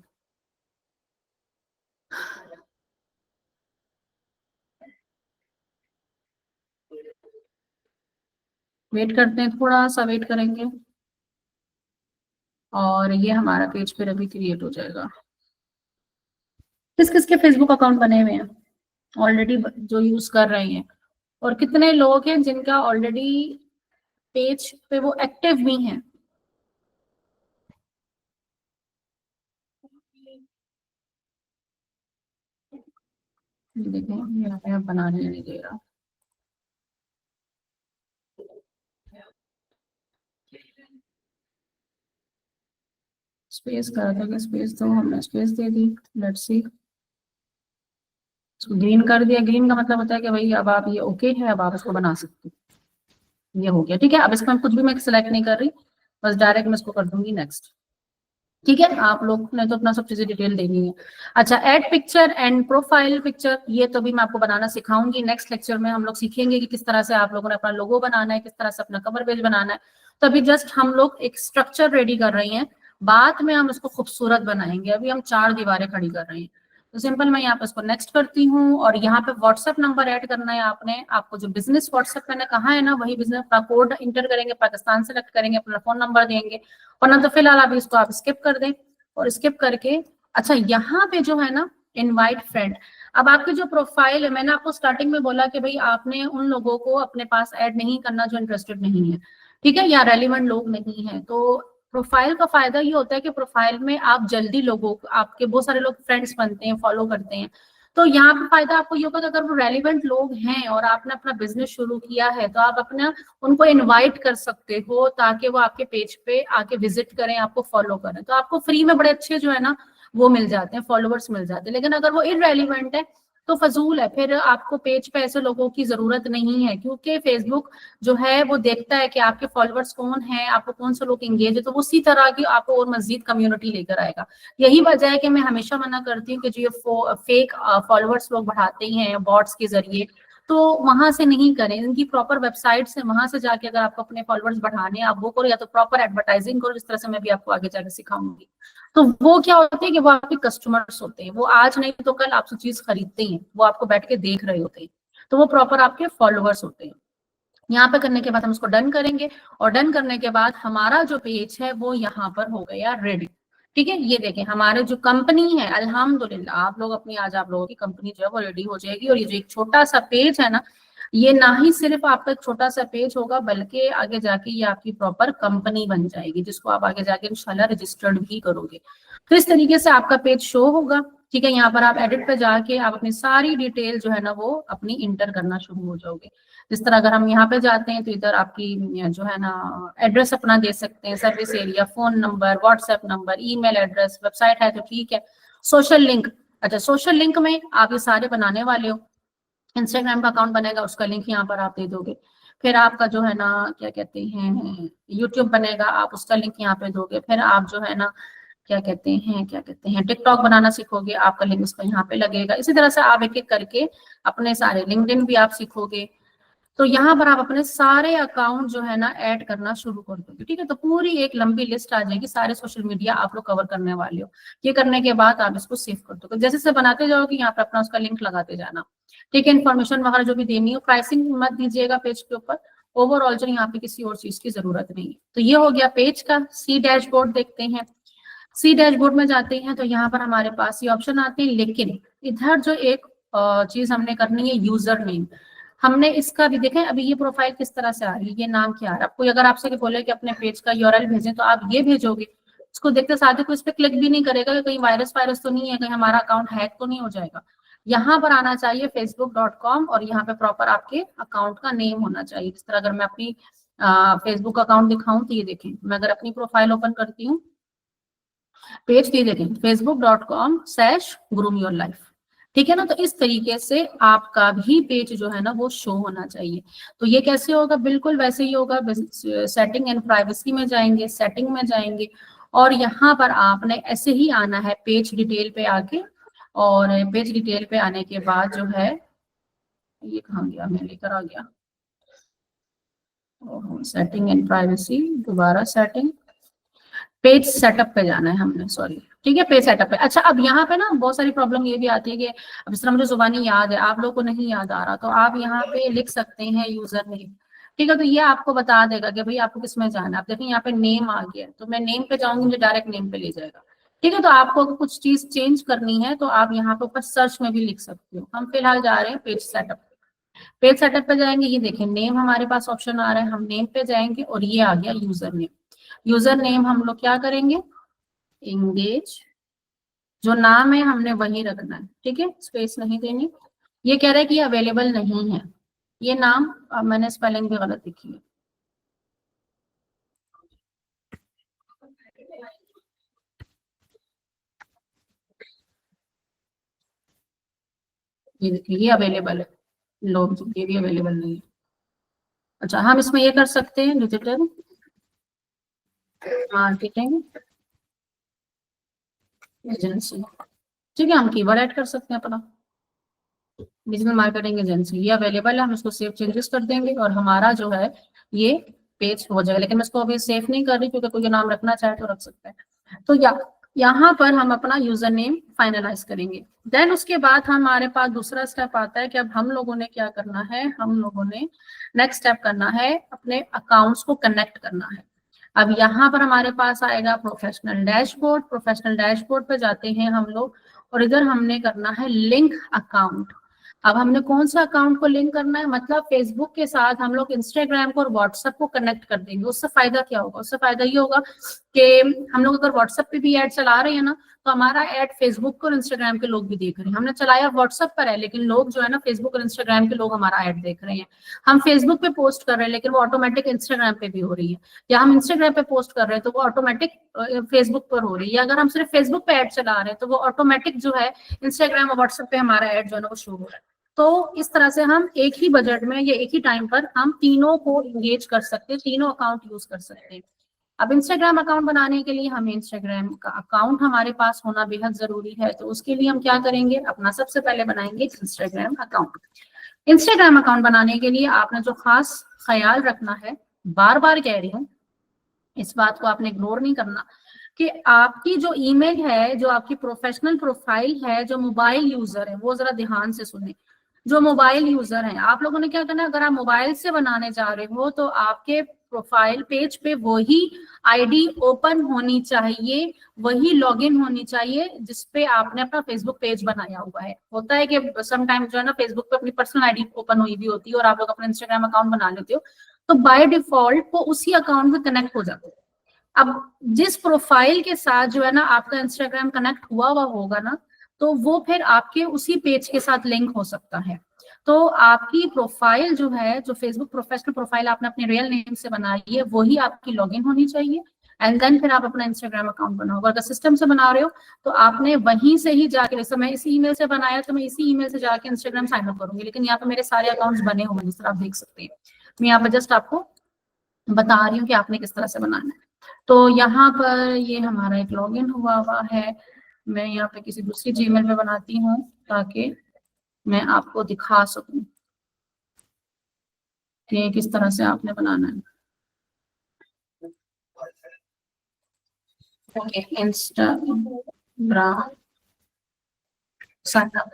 वेट करते हैं, थोड़ा सा वेट करेंगे और ये हमारा पेज फिर अभी क्रिएट हो जाएगा। किस किस के फेसबुक अकाउंट बने हुए हैं ऑलरेडी जो यूज कर रहे हैं, और कितने लोग हैं जिनका ऑलरेडी पेज पे वो एक्टिव भी हैं? देखें यहाँ पे अब बनाने नहीं दे रहा। स्पेस करा था कि स्पेस दो, हमने space they the. Let's see, इसको ग्रीन कर दिया। ग्रीन का मतलब होता है कि भाई अब आप ये ओके है, अब आप इसको बना सकते हो। ये हो गया। ठीक है, अब इसमें कुछ भी मैं सिलेक्ट नहीं कर रही, बस डायरेक्ट मैं इसको कर दूंगी नेक्स्ट। ठीक है, आप लोग ने तो अपना सब चीजें डिटेल देनी है। अच्छा, add picture and profile picture, ये तो भी मैं आपको बनाना सिखाऊंगी। नेक्स्ट लेक्चर में हम लोग सीखेंगे कि किस तरह से आप लोगों ने अपना लोगो बनाना है, किस तरह से अपना कवर पेज बनाना है। तो अभी जस्ट हम लोग एक स्ट्रक्चर रेडी कर रही हैं, बाद में हम इसको खूबसूरत बनाएंगे। अभी हम चार दीवारें खड़ी कर रहे हैं। तो सिंपल मैं यहाँ पे इसको नेक्स्ट करती हूँ और यहाँ पे व्हाट्सएप नंबर ऐड करना है आपने। आपको जो बिजनेस व्हाट्सएप मैंने कहा है ना, वही बिजनेस का कोड इंटर करेंगे, पाकिस्तान सेलेक्ट करेंगे, अपना फोन नंबर देंगे। वरना तो फिलहाल अभी इसको आप स्किप कर दें और स्किप करके, अच्छा यहाँ पे जो है ना इनवाइट फ्रेंड। अब आपकी जो प्रोफाइल है, मैंने आपको स्टार्टिंग में बोला कि भाई आपने उन लोगों को अपने पास ऐड नहीं करना जो इंटरेस्टेड नहीं है, ठीक है, या रेलिवेंट लोग नहीं है। तो प्रोफाइल का फायदा ये होता है कि प्रोफाइल में आप जल्दी लोगों, आपके बहुत सारे लोग फ्रेंड्स बनते हैं, फॉलो करते हैं। तो यहाँ पे फायदा आपको ये होगा कि अगर वो रेलिवेंट लोग हैं और आपने अपना बिजनेस शुरू किया है, तो आप अपना उनको इनवाइट कर सकते हो ताकि वो आपके पेज पे आके विजिट करें, आपको फॉलो करें। तो आपको फ्री में बड़े अच्छे जो है ना वो मिल जाते हैं, फॉलोवर्स मिल जाते हैं। लेकिन अगर वो इनरेलीवेंट है तो फजूल है। फिर आपको पेज पे ऐसे लोगों की जरूरत नहीं है, क्योंकि फेसबुक जो है वो देखता है कि आपके फॉलोअर्स कौन है, आपको कौन से लोग एंगेज है, तो उसी तरह की आपको और मजीद कम्युनिटी लेकर आएगा। यही वजह है कि मैं हमेशा मना करती हूँ कि जो ये फेक फॉलोअर्स लोग बढ़ाते हैं बॉट्स के जरिए, तो वहां से नहीं करें। इनकी प्रॉपर वेबसाइट से, वहां से जाके अगर आपको अपने फॉलोअर्स बढ़ाने आप वो करो, या तो प्रॉपर एडवर्टाइजिंग करो, जिस तरह से मैं भी आपको आगे जाके सिखाऊंगी। तो वो क्या होते हैं कि वो आपके कस्टमर्स होते हैं, वो आज नहीं तो कल आपसे चीज खरीदते हैं, वो आपको बैठ के देख रहे होते हैं, तो वो प्रॉपर आपके फॉलोअर्स होते हैं। यहाँ पे करने के बाद हम उसको डन करेंगे, और डन करने के बाद हमारा जो पेज है वो यहाँ पर हो गया रेडी। ठीक है, ये देखें हमारे जो कंपनी है, अल्हम्दुलिल्लाह आप लोग अपनी, आज आप लोगों की कंपनी जो है वो रेडी हो जाएगी। और ये जो एक छोटा सा पेज है ना, ये ना ही सिर्फ आपका एक छोटा सा पेज होगा, बल्कि आगे जाके ये आपकी प्रॉपर कंपनी बन जाएगी, जिसको आप आगे जाके इंशाल्लाह रजिस्टर्ड भी करोगे। तो इस तरीके से आपका पेज शो होगा। ठीक है, यहाँ पर आप एडिट पे जाके आप अपनी सारी डिटेल जो है ना वो अपनी इंटर करना शुरू हो जाओगे। जिस तरह अगर हम यहाँ पे जाते हैं तो इधर आपकी जो है ना एड्रेस अपना दे सकते हैं, service area, phone number, WhatsApp number, email address, website है तो ठीक है, सोशल लिंक। अच्छा, सोशल लिंक में आप ये सारे बनाने वाले हो, इंस्टाग्राम का अकाउंट बनेगा उसका लिंक यहाँ पर आप दे दोगे। फिर आपका जो है ना क्या कहते हैं यूट्यूब बनेगा, आप उसका लिंक यहाँ पे दोगे। फिर आप जो है ना क्या कहते हैं टिकटॉक बनाना सीखोगे, आपका लिंक उसका यहाँ पे लगेगा। इसी तरह से आप एक एक करके अपने सारे लिंक्डइन भी आप सीखोगे। तो यहाँ पर आप अपने सारे अकाउंट जो है ना ऐड करना शुरू कर दोगे। ठीक है, तो पूरी एक लंबी लिस्ट आ जाएगी, सारे सोशल मीडिया आप लोग कवर करने वाले हो। ये करने के बाद आप इसको सेव कर दोगे, जैसे जैसे बनाते जाओगे यहाँ पे अपना उसका लिंक लगाते जाना। ठीक है, इन्फॉर्मेशन वगैरह जो भी देनी हो, प्राइसिंग मत दीजिएगा पेज के ऊपर, ओवरऑल जो यहाँ पे किसी और चीज की जरूरत नहीं है। तो ये हो गया पेज का। सी डैशबोर्ड देखते हैं। सी डैशबोर्ड में जाते हैं तो यहाँ पर हमारे पास ये ऑप्शन आते हैं, लेकिन इधर जो एक चीज हमने करनी है, यूजर नेम, हमने इसका भी देखें अभी ये प्रोफाइल किस तरह से आ रही है, ये नाम क्या आ रहा है। आपको अगर आपसे बोले कि अपने पेज का यूआरएल भेजें तो आप ये भेजोगे, इसको देखते साथ ही कोई इस पर क्लिक भी नहीं करेगा कि कहीं वायरस वायरस तो नहीं है, कहीं हमारा अकाउंट हैक तो नहीं हो जाएगा। यहाँ पर आना चाहिए facebook.com, और यहाँ पे प्रॉपर आपके अकाउंट का नेम होना चाहिए। जिस तरह अगर मैं अपनी फेसबुक अकाउंट दिखाऊं तो ये देखें, मैं अगर अपनी प्रोफाइल ओपन करती हूँ, पेज दिए देखें facebook.com/groom your life। ठीक है ना, तो इस तरीके से आपका भी पेज जो है ना वो शो होना चाहिए। तो ये कैसे होगा, बिल्कुल वैसे ही होगा। सेटिंग एंड प्राइवेसी में जाएंगे, सेटिंग में जाएंगे, और यहाँ पर आपने ऐसे ही आना है पेज डिटेल पे आके, और पेज डिटेल पे आने के बाद जो है ये कहाँ गया, मैं लेकर आ गया, सेटिंग एंड प्राइवेसी, दोबारा सेटिंग, पेज सेटअप पे जाना है हमने, सॉरी। ठीक है, पेज सेटअप पे। अच्छा, अब यहाँ पे ना बहुत सारी प्रॉब्लम ये भी आती है कि अब इस तरह मुझे जुबानी याद है, आप लोगों को नहीं याद आ रहा, तो आप यहाँ पे लिख सकते हैं यूजर नेम। ठीक है, तो ये आपको बता देगा कि भाई आपको किसमें जाना है। आप देखें यहाँ पे नेम आ गया, तो मैं नेम पे जाऊंगी, मुझे डायरेक्ट नेम पे ले जाएगा। ठीक है, तो आपको अगर कुछ चीज चेंज करनी है तो आप यहाँ पे ऊपर सर्च में भी लिख सकते हो। हम फिलहाल जा रहे हैं पेज सेटअप। पेज सेटअप पे जाएंगे, ये देखें नेम हमारे पास ऑप्शन आ रहा है, हम नेम पे जाएंगे और ये आ गया यूजर नेम। यूजर नेम हम लोग क्या करेंगे, इंगेज, जो नाम है हमने वही रखना है। ठीक है, स्पेस नहीं देनी। ये कह रहा है कि ये अवेलेबल नहीं है, ये नाम मैंने स्पेलिंग भी गलत लिखी है। ये देखिए ये अवेलेबल है, लोग ये भी अवेलेबल नहीं है। अच्छा, हम इसमें ये कर सकते हैं डिजिटल मार्केटिंग एजेंसी। ठीक है, हम कीवर्ड ऐड कर सकते हैं अपना, डिजिटल मार्केटिंग एजेंसी, ये अवेलेबल है। हम इसको सेव चेंजेस कर देंगे और हमारा जो है ये पेज हो जाएगा। लेकिन मैं इसको अभी सेव नहीं कर रही, क्योंकि कोई नाम रखना चाहे तो रख सकता है। तो यहाँ पर हम अपना यूजर नेम फाइनलाइज करेंगे। देन उसके बाद हमारे पास दूसरा स्टेप आता है कि अब हम लोगों ने क्या करना है, हम लोगों ने नेक्स्ट स्टेप करना है, अपने अकाउंट्स को कनेक्ट करना है। अब यहाँ पर हमारे पास आएगा प्रोफेशनल डैशबोर्ड। प्रोफेशनल डैशबोर्ड पे जाते हैं हम लोग, और इधर हमने करना है लिंक अकाउंट। अब हमने कौन सा अकाउंट को लिंक करना है, मतलब फेसबुक के साथ हम लोग इंस्टाग्राम को और व्हाट्सएप को कनेक्ट कर देंगे। उससे फायदा क्या होगा, उससे फायदा ये होगा कि हम लोग अगर व्हाट्सएप पे भी ऐड चला रहे हैं ना, तो हमारा ऐड फेसबुक और इंस्टाग्राम के लोग भी देख रहे हैं। हमने चलाया व्हाट्सएप पर है, लेकिन लोग जो है ना फेसबुक और इंस्टाग्राम के लोग हमारा ऐड देख रहे हैं। हम फेसबुक पे पोस्ट कर रहे हैं, लेकिन वो ऑटोमेटिक इंस्टाग्राम पे भी हो रही है, या हम इंस्टाग्राम पे पोस्ट कर रहे हैं तो वो ऑटोमेटिक फेसबुक पर हो रही है। या अगर हम सिर्फ फेसबुक पे ऐड चला रहे हैं तो वो ऑटोमेटिक जो है इंस्टाग्राम और व्हाट्सएप पे हमारा ऐड जो है ना वो शो हो रहा है। तो इस तरह से हम एक ही बजट में या एक ही टाइम पर हम तीनों को इंगेज कर सकते हैं, तीनों अकाउंट यूज कर सकते हैं। अब इंस्टाग्राम अकाउंट बनाने के लिए हमें इंस्टाग्राम का अकाउंट हमारे पास होना बेहद जरूरी है। तो उसके लिए हम क्या करेंगे, अपना सबसे पहले बनाएंगे इंस्टाग्राम अकाउंट। इंस्टाग्राम अकाउंट बनाने के लिए आपने जो खास ख्याल रखना है, बार बार कह रही हूँ, इस बात को आपने इग्नोर नहीं करना, कि आपकी जो ईमेल है, जो आपकी प्रोफेशनल प्रोफाइल है, जो मोबाइल यूजर है वो जरा ध्यान से सुने। जो मोबाइल यूजर है, आप लोगों ने क्या करना है, अगर आप मोबाइल से बनाने जा रहे हो तो आपके प्रोफाइल पेज पे वही आईडी ओपन होनी चाहिए, वही लॉगिन होनी चाहिए जिसपे आपने अपना फेसबुक पेज बनाया हुआ है। होता है कि समटाइम जो है ना फेसबुक पे अपनी पर्सनल आईडी ओपन हुई भी होती है और आप लोग अपना इंस्टाग्राम अकाउंट बना लेते हो, तो बाय डिफॉल्ट वो उसी अकाउंट में कनेक्ट हो जाते हैं। अब जिस प्रोफाइल के साथ जो है ना आपका इंस्टाग्राम कनेक्ट हुआ हुआ होगा ना, तो वो फिर आपके उसी पेज के साथ लिंक हो सकता है। तो आपकी प्रोफाइल जो है, जो फेसबुक प्रोफेशनल प्रोफाइल आपने अपने रियल नेम से बनाई है, वही आपकी लॉगिन होनी चाहिए। एंड देन फिर आप अपना इंस्टाग्राम अकाउंट बनाओगे। अगर सिस्टम से बना रहे हो तो आपने वहीं से ही जाके, जैसे मैं इसी ईमेल से बनाया तो मैं इसी ईमेल से जाके इंस्टाग्राम साइन अप करूंगी, लेकिन यहाँ पे मेरे सारे अकाउंट्स बने हुए हैं जिस तरह आप देख सकते हैं। मैं यहाँ पे जस्ट आपको बता रही हूँ कि आपने किस तरह से बनाना है। तो यहाँ पर ये हमारा एक लॉगिन हुआ है। मैं यहाँ पे किसी दूसरी जीमेल में बनाती हूँ ताकि मैं आपको दिखा सकूं कि किस तरह से आपने बनाना है। Okay, Instagram sign up.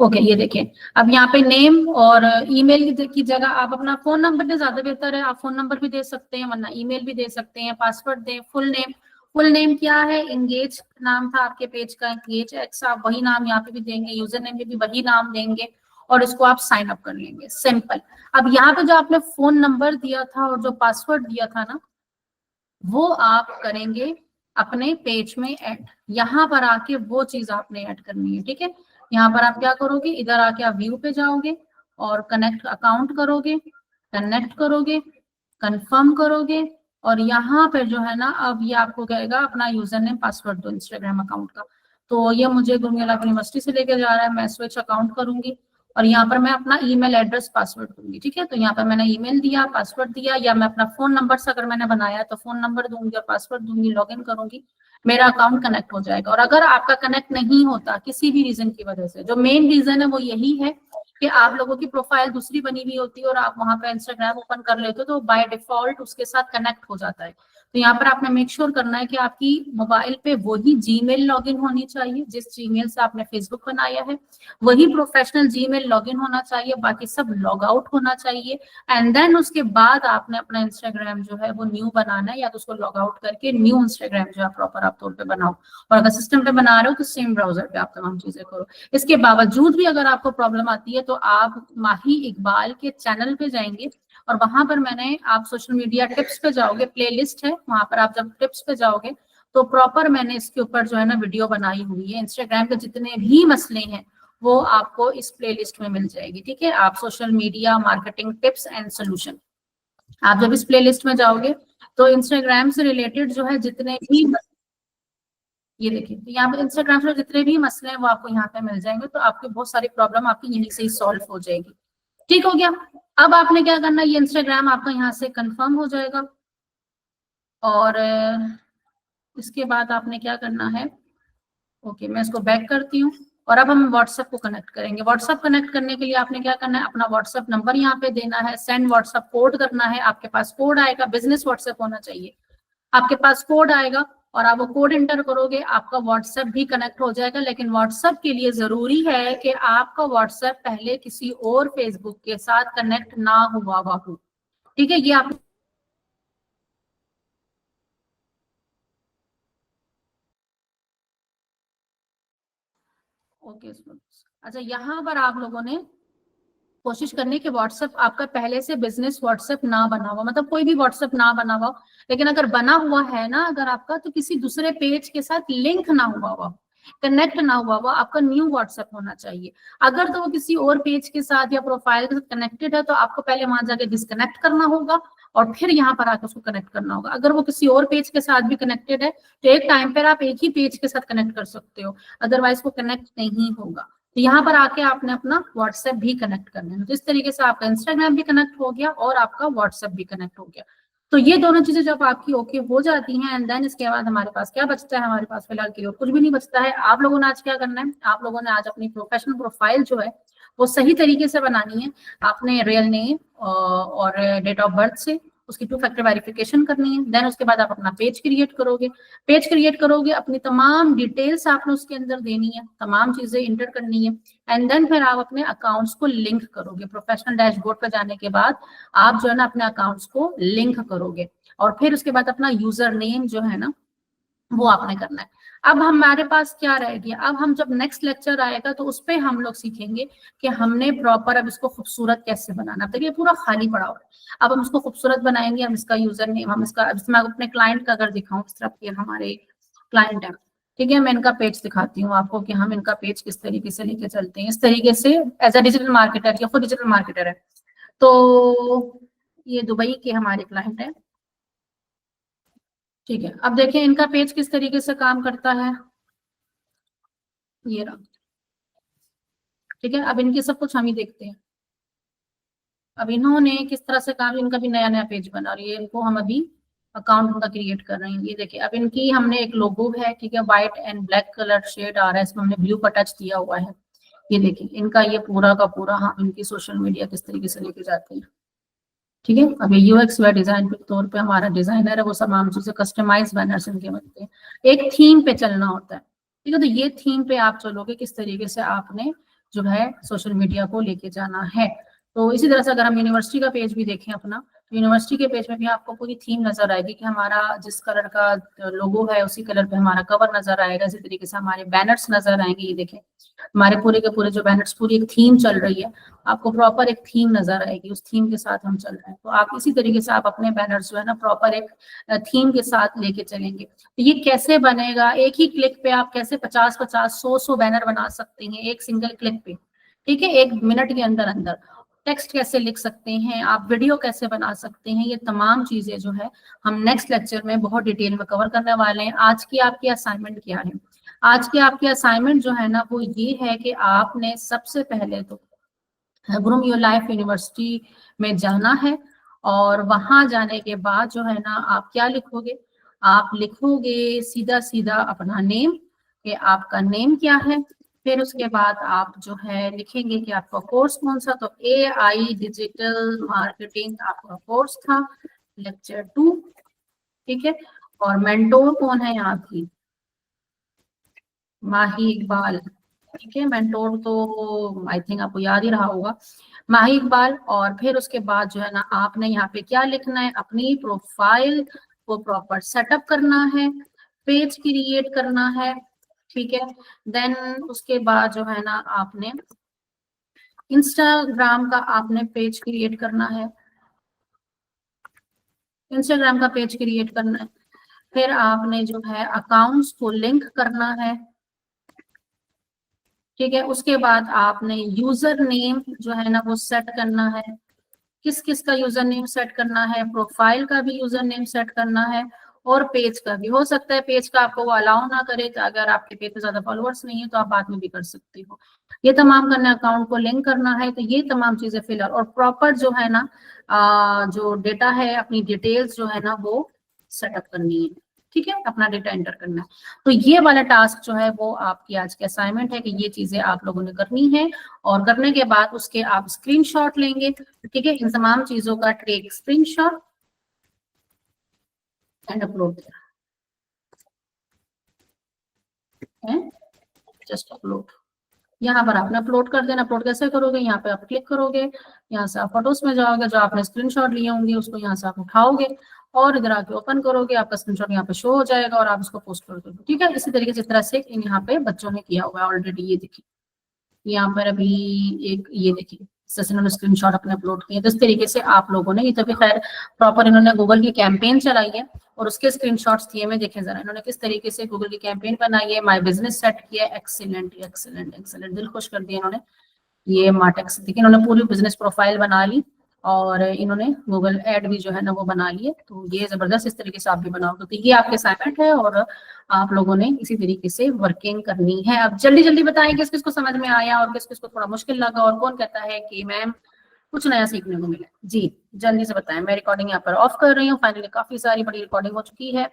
Okay, ये देखिए, अब यहाँ पे नेम और ईमेल की जगह आप अपना फोन नंबर दे, ज्यादा बेहतर है। आप फोन नंबर भी दे सकते हैं, वरना ईमेल भी दे सकते हैं। पासवर्ड दें, फुल नेम। फुल नेम क्या है, इंगेज नाम था आपके पेज का, इंगेज एक्स, आप वही नाम यहाँ पे भी देंगे, यूजर नेम पे भी वही नाम देंगे, और इसको आप साइन अप कर लेंगे, सिंपल। अब यहाँ पे जो आपने फोन नंबर दिया था और जो पासवर्ड दिया था ना, वो आप करेंगे अपने पेज में ऐड। यहाँ पर आके वो चीज आपने ऐड करनी है, ठीक है। यहाँ पर आप क्या करोगे, इधर आके आप व्यू पे जाओगे और कनेक्ट अकाउंट करोगे, कनेक्ट करोगे, कंफर्म करोगे, और यहाँ पर जो है ना अब ये आपको कहेगा अपना यूजर नेम पासवर्ड दो इंस्टाग्राम अकाउंट का। तो ये मुझे गुरुमिला यूनिवर्सिटी से लेकर जा रहा है, मैं स्विच अकाउंट करूंगी और यहाँ पर मैं अपना ईमेल एड्रेस पासवर्ड दूंगी, ठीक है। तो यहाँ पर मैंने ईमेल दिया, पासवर्ड दिया, या मैं अपना फोन नंबर से अगर मैंने बनाया तो फोन नंबर दूंगी और पासवर्ड दूंगी, लॉगिन करूंगी, मेरा अकाउंट कनेक्ट हो जाएगा। और अगर आपका कनेक्ट नहीं होता किसी भी रीजन की वजह से, जो मेन रीजन है वो यही है कि आप लोगों की प्रोफाइल दूसरी बनी हुई होती है और आप वहां पे इंस्टाग्राम ओपन कर लेते हो, तो बाय डिफॉल्ट उसके साथ कनेक्ट हो जाता है। तो यहाँ पर आपने मेक श्योर करना है कि आपकी मोबाइल पे वही जीमेल लॉगिन होनी चाहिए जिस जीमेल से आपने फेसबुक बनाया है, वही प्रोफेशनल जीमेल लॉगिन होना चाहिए, बाकी सब लॉग आउट होना चाहिए। एंड देन उसके बाद आपने अपना इंस्टाग्राम जो है वो न्यू बनाना है, या तो उसको लॉग आउट करके न्यू इंस्टाग्राम जो है प्रॉपर आप तौर पे बनाओ। और अगर सिस्टम पे बना रहे हो तो सेम ब्राउजर पे आप तमाम चीजें करो। इसके बावजूद भी अगर आपको प्रॉब्लम आती है तो आप माही इकबाल के चैनल पे जाएंगे और वहां पर मैंने, आप सोशल मीडिया टिप्स पे जाओगे, प्लेलिस्ट है वहां पर, आप जब टिप्स पे जाओगे तो प्रॉपर मैंने इसके ऊपर जो है ना वीडियो बनाई हुई है। इंस्टाग्राम के जितने भी मसले हैं वो आपको इस प्लेलिस्ट में मिल जाएगी, ठीक है। आप social media marketing tips and solution, आप जब इस प्लेलिस्ट में जाओगे तो इंस्टाग्राम से रिलेटेड जो है जितने भी, ये देखिए, तो यहाँ पे इंस्टाग्राम से जितने भी मसले हैं वो आपको यहाँ पे मिल जाएंगे। तो आपकी बहुत सारी प्रॉब्लम आपकी यहीं से ही सॉल्व हो जाएगी, ठीक हो गया। अब आपने क्या करना है, ये इंस्टाग्राम आपका यहाँ से कंफर्म हो जाएगा और इसके बाद आपने क्या करना है, ओके मैं इसको बैक करती हूँ। और अब हम व्हाट्सएप को कनेक्ट करेंगे। व्हाट्सएप कनेक्ट करने के लिए आपने क्या करना है, अपना व्हाट्सएप नंबर यहाँ पे देना है, सेंड व्हाट्सएप कोड करना है। आपके पास कोड आएगा, बिजनेस व्हाट्सएप होना चाहिए, आपके पास कोड आएगा और आप वो कोड एंटर करोगे, आपका व्हाट्सएप भी कनेक्ट हो जाएगा। लेकिन व्हाट्सएप के लिए जरूरी है कि आपका व्हाट्सएप पहले किसी और फेसबुक के साथ कनेक्ट ना हुआ हो, ठीक है। ये आप ओके अच्छा, यहाँ पर आप लोगों ने कोशिश करनी कि व्हाट्सएप आपका पहले से बिजनेस व्हाट्सएप ना बना हुआ, मतलब कोई भी व्हाट्सएप ना बना हुआ, लेकिन अगर बना हुआ है ना अगर आपका, तो किसी दूसरे पेज के साथ लिंक ना हुआ हुआ, कनेक्ट ना हुआ हुआ आपका न्यू व्हाट्सएप होना चाहिए। अगर तो वो किसी और पेज के साथ या प्रोफाइल के साथ कनेक्टेड है तो आपको पहले वहां जाके डिस्कनेक्ट करना होगा और फिर यहाँ पर आकर उसको कनेक्ट करना होगा। अगर वो किसी और पेज के साथ भी कनेक्टेड है तो एक टाइम पर आप एक ही पेज के साथ कनेक्ट कर सकते हो, अदरवाइज वो कनेक्ट नहीं होगा। तो यहाँ पर आके आपने अपना व्हाट्सएप भी कनेक्ट करना है। तो इस तरीके से आपका इंस्टाग्राम भी कनेक्ट हो गया और आपका व्हाट्सएप भी कनेक्ट हो गया। तो ये दोनों चीजें जब आपकी ओके हो जाती हैं, एंड देन इसके बाद हमारे पास क्या बचता है, हमारे पास फिलहाल के लिए कुछ भी नहीं बचता है। आप लोगों ने आज क्या करना है, आप लोगों ने आज अपनी प्रोफेशनल प्रोफाइल जो है वो सही तरीके से बनानी है। आपने रियल नेम और डेट ऑफ बर्थ से उसकी 2 फैक्टर वेरिफिकेशन करनी है। देन उसके बाद आप अपना पेज क्रिएट करोगे। पेज क्रिएट करोगे, अपनी तमाम डिटेल्स आपने उसके अंदर देनी है, तमाम चीजें इंटर करनी है, एंड देन फिर आप अपने अकाउंट्स को लिंक करोगे। प्रोफेशनल डैशबोर्ड पर जाने के बाद आप जो है ना अपने अकाउंट्स को लिंक करोगे और फिर उसके बाद अपना यूजर नेम जो है ना वो आपने करना है। अब हमारे पास क्या रह गया, अब हम जब नेक्स्ट लेक्चर आएगा तो उस पर हम लोग सीखेंगे कि हमने प्रॉपर अब इसको खूबसूरत कैसे बनाना। देखिए पूरा खाली पड़ा हुआ है, अब हम इसको खूबसूरत बनाएंगे। हम इसका यूजर नेम, हम इसका, इसमें अपने क्लाइंट का अगर दिखाऊं इस तरफ, ये हमारे क्लाइंट है, ठीक है, मैं इनका पेज दिखाती हूँ आपको कि हम इनका पेज किस तरीके से लेके चलते हैं। इस तरीके से एज अ डिजिटल मार्केटर, या खुद डिजिटल मार्केटर है, तो ये दुबई के हमारे क्लाइंट है, ठीक है। अब देखिए इनका पेज किस तरीके से काम करता है, ये रहा, ठीक है। अब इनकी सब कुछ हम ही देखते हैं। अब इन्होंने किस तरह से काम, इनका भी नया नया पेज बना और ये इनको हम अभी अकाउंट उनका क्रिएट कर रहे हैं। ये देखिए अब इनकी हमने एक लोगो है, ठीक है, white and black colour shade आ रहा है, इसमें हमने ब्लू का टच दिया हुआ है। ये देखिए इनका ये पूरा का पूरा हम इनकी सोशल मीडिया किस तरीके से लेके जाते हैं, ठीक है। अभी यूएक्स व डिजाइन के तौर पे हमारा डिजाइनर है, वो तमाम चीजें कस्टमाइज बैनर्स इनके बनते हैं। एक थीम पे चलना होता है, ठीक है। तो ये थीम पे आप चलोगे, किस तरीके से आपने जो है सोशल मीडिया को लेके जाना है। तो इसी तरह से अगर हम यूनिवर्सिटी का पेज भी देखें अपना, तो यूनिवर्सिटी के पेज में भी आपको पूरी थीम नजर आएगी कि हमारा जिस कलर का लोगो है उसी कलर पे हमारा कवर नजर आएगा। इसी तरीके से हमारे बैनर्स नजर आएंगे। ये देखें हमारे पूरे के पूरे जो बैनर्स, पूरी एक थीम चल रही है, आपको प्रॉपर एक थीम नजर आएगी, उस थीम के साथ हम चल रहे हैं। तो आप इसी तरीके से आप अपने बैनर्स जो है ना प्रॉपर एक थीम के साथ लेके चलेंगे। तो ये कैसे बनेगा, एक ही क्लिक पे आप कैसे 50-50, 100-100 बैनर बना सकते हैं एक सिंगल क्लिक पे, ठीक है, 1 मिनट के अंदर अंदर। टेक्स्ट कैसे लिख सकते हैं आप, वीडियो कैसे बना सकते हैं, ये तमाम चीजें जो है हम नेक्स्ट लेक्चर में बहुत डिटेल में कवर करने वाले हैं। आज की आपकी असाइनमेंट क्या है, आज की आपकी असाइनमेंट जो है ना वो ये है कि आपने सबसे पहले तो ग्रूम योर लाइफ यूनिवर्सिटी में जाना है, और वहां जाने के बाद जो है ना आप क्या लिखोगे, आप लिखोगे सीधा सीधा अपना नेम, कि आपका नेम क्या है। फिर उसके बाद आप जो है लिखेंगे कि आपका कोर्स कौन सा, तो AI डिजिटल मार्केटिंग आपका कोर्स था, लेक्चर 2, ठीक है। और मेंटोर कौन है यहाँ की, माही इकबाल, ठीक है। मेंटोर तो आई थिंक आपको याद ही रहा होगा, माही इकबाल। और फिर उसके बाद जो है ना आपने यहाँ पे क्या लिखना है, अपनी प्रोफाइल को प्रॉपर सेटअप करना है, पेज क्रिएट करना है, ठीक है। देन उसके बाद जो है ना आपने इंस्टाग्राम का आपने पेज क्रिएट करना है, इंस्टाग्राम का पेज क्रिएट करना है। फिर आपने जो है अकाउंट्स को लिंक करना है, ठीक है। उसके बाद आपने यूजर नेम जो है ना वो सेट करना है, किस किस का यूजर नेम सेट करना है, प्रोफाइल का भी यूजर नेम सेट करना है, और पेज का भी। हो सकता है पेज का आपको वो अलाउ ना करे, तो अगर आपके पेज पे ज्यादा फॉलोअर्स नहीं है तो आप बाद में भी कर सकते हो। ये तमाम करना, अकाउंट को लिंक करना है, तो ये तमाम चीजें फिलहाल, और प्रॉपर जो है ना जो डेटा है, अपनी डिटेल्स जो है ना वो सेटअप करनी है, ठीक है, अपना डेटा एंटर करना है। तो ये वाला टास्क जो है वो आपकी आज की असाइनमेंट है कि ये चीजें आप लोगों ने करनी है, और करने के बाद उसके आप स्क्रीनशॉट लेंगे, ठीक है, इन तमाम चीजों का take screenshot and upload, just upload. यहाँ पर आपने अपलोड कर देना। अपलोड कैसे करोगे, यहाँ पे आप क्लिक करोगे, यहाँ से आप फोटोज में जाओगे, जो आपने स्क्रीनशॉट लिए होंगे उसको यहाँ से आप उठाओगे, और इधर आके ओपन करोगे, आपका स्क्रीनशॉट यहाँ पे शो हो जाएगा और आप इसको पोस्ट कर दोगे। ठीक है, इसी तरीके से इस तरह से यहाँ पे बच्चों ने किया हुआ है ऑलरेडी। ये देखिए यहाँ पर अभी एक ये देखिए जैसे इन्होंने स्क्रीनशॉट अपने अपलोड किए, तो इस तरीके से आप लोगों ने, ये तो भी खैर प्रॉपर इन्होंने गूगल की कैंपेन चलाई है और उसके स्क्रीनशॉट्स दिए में देखें जरा इन्होंने किस तरीके से गूगल की कैंपेन बनाई है, माय बिजनेस सेट किया है। एक्सीलेंट एक्सीलेंट एक्सीलेंट, दिल खुश कर दिया इन्होंने। ये मार्टेक्स देखिए इन्होंने पूरी बिजनेस प्रोफाइल बना ली और इन्होंने गूगल एड भी जो है ना वो बना लिए। तो ये जबरदस्त, इस तरीके से आप भी बनाओगे। तो ये आपके असाइनमेंट है और आप लोगों ने इसी तरीके से वर्किंग करनी है। अब जल्दी जल्दी बताएं किस किस को समझ में आया और किस किस को थोड़ा मुश्किल लगा और कौन कहता है कि मैम कुछ नया सीखने को मिला। जी जल्दी से बताएं। मैं रिकॉर्डिंग यहाँ पर ऑफ कर रही हूँ। फाइनली काफी सारी बड़ी रिकॉर्डिंग हो चुकी है।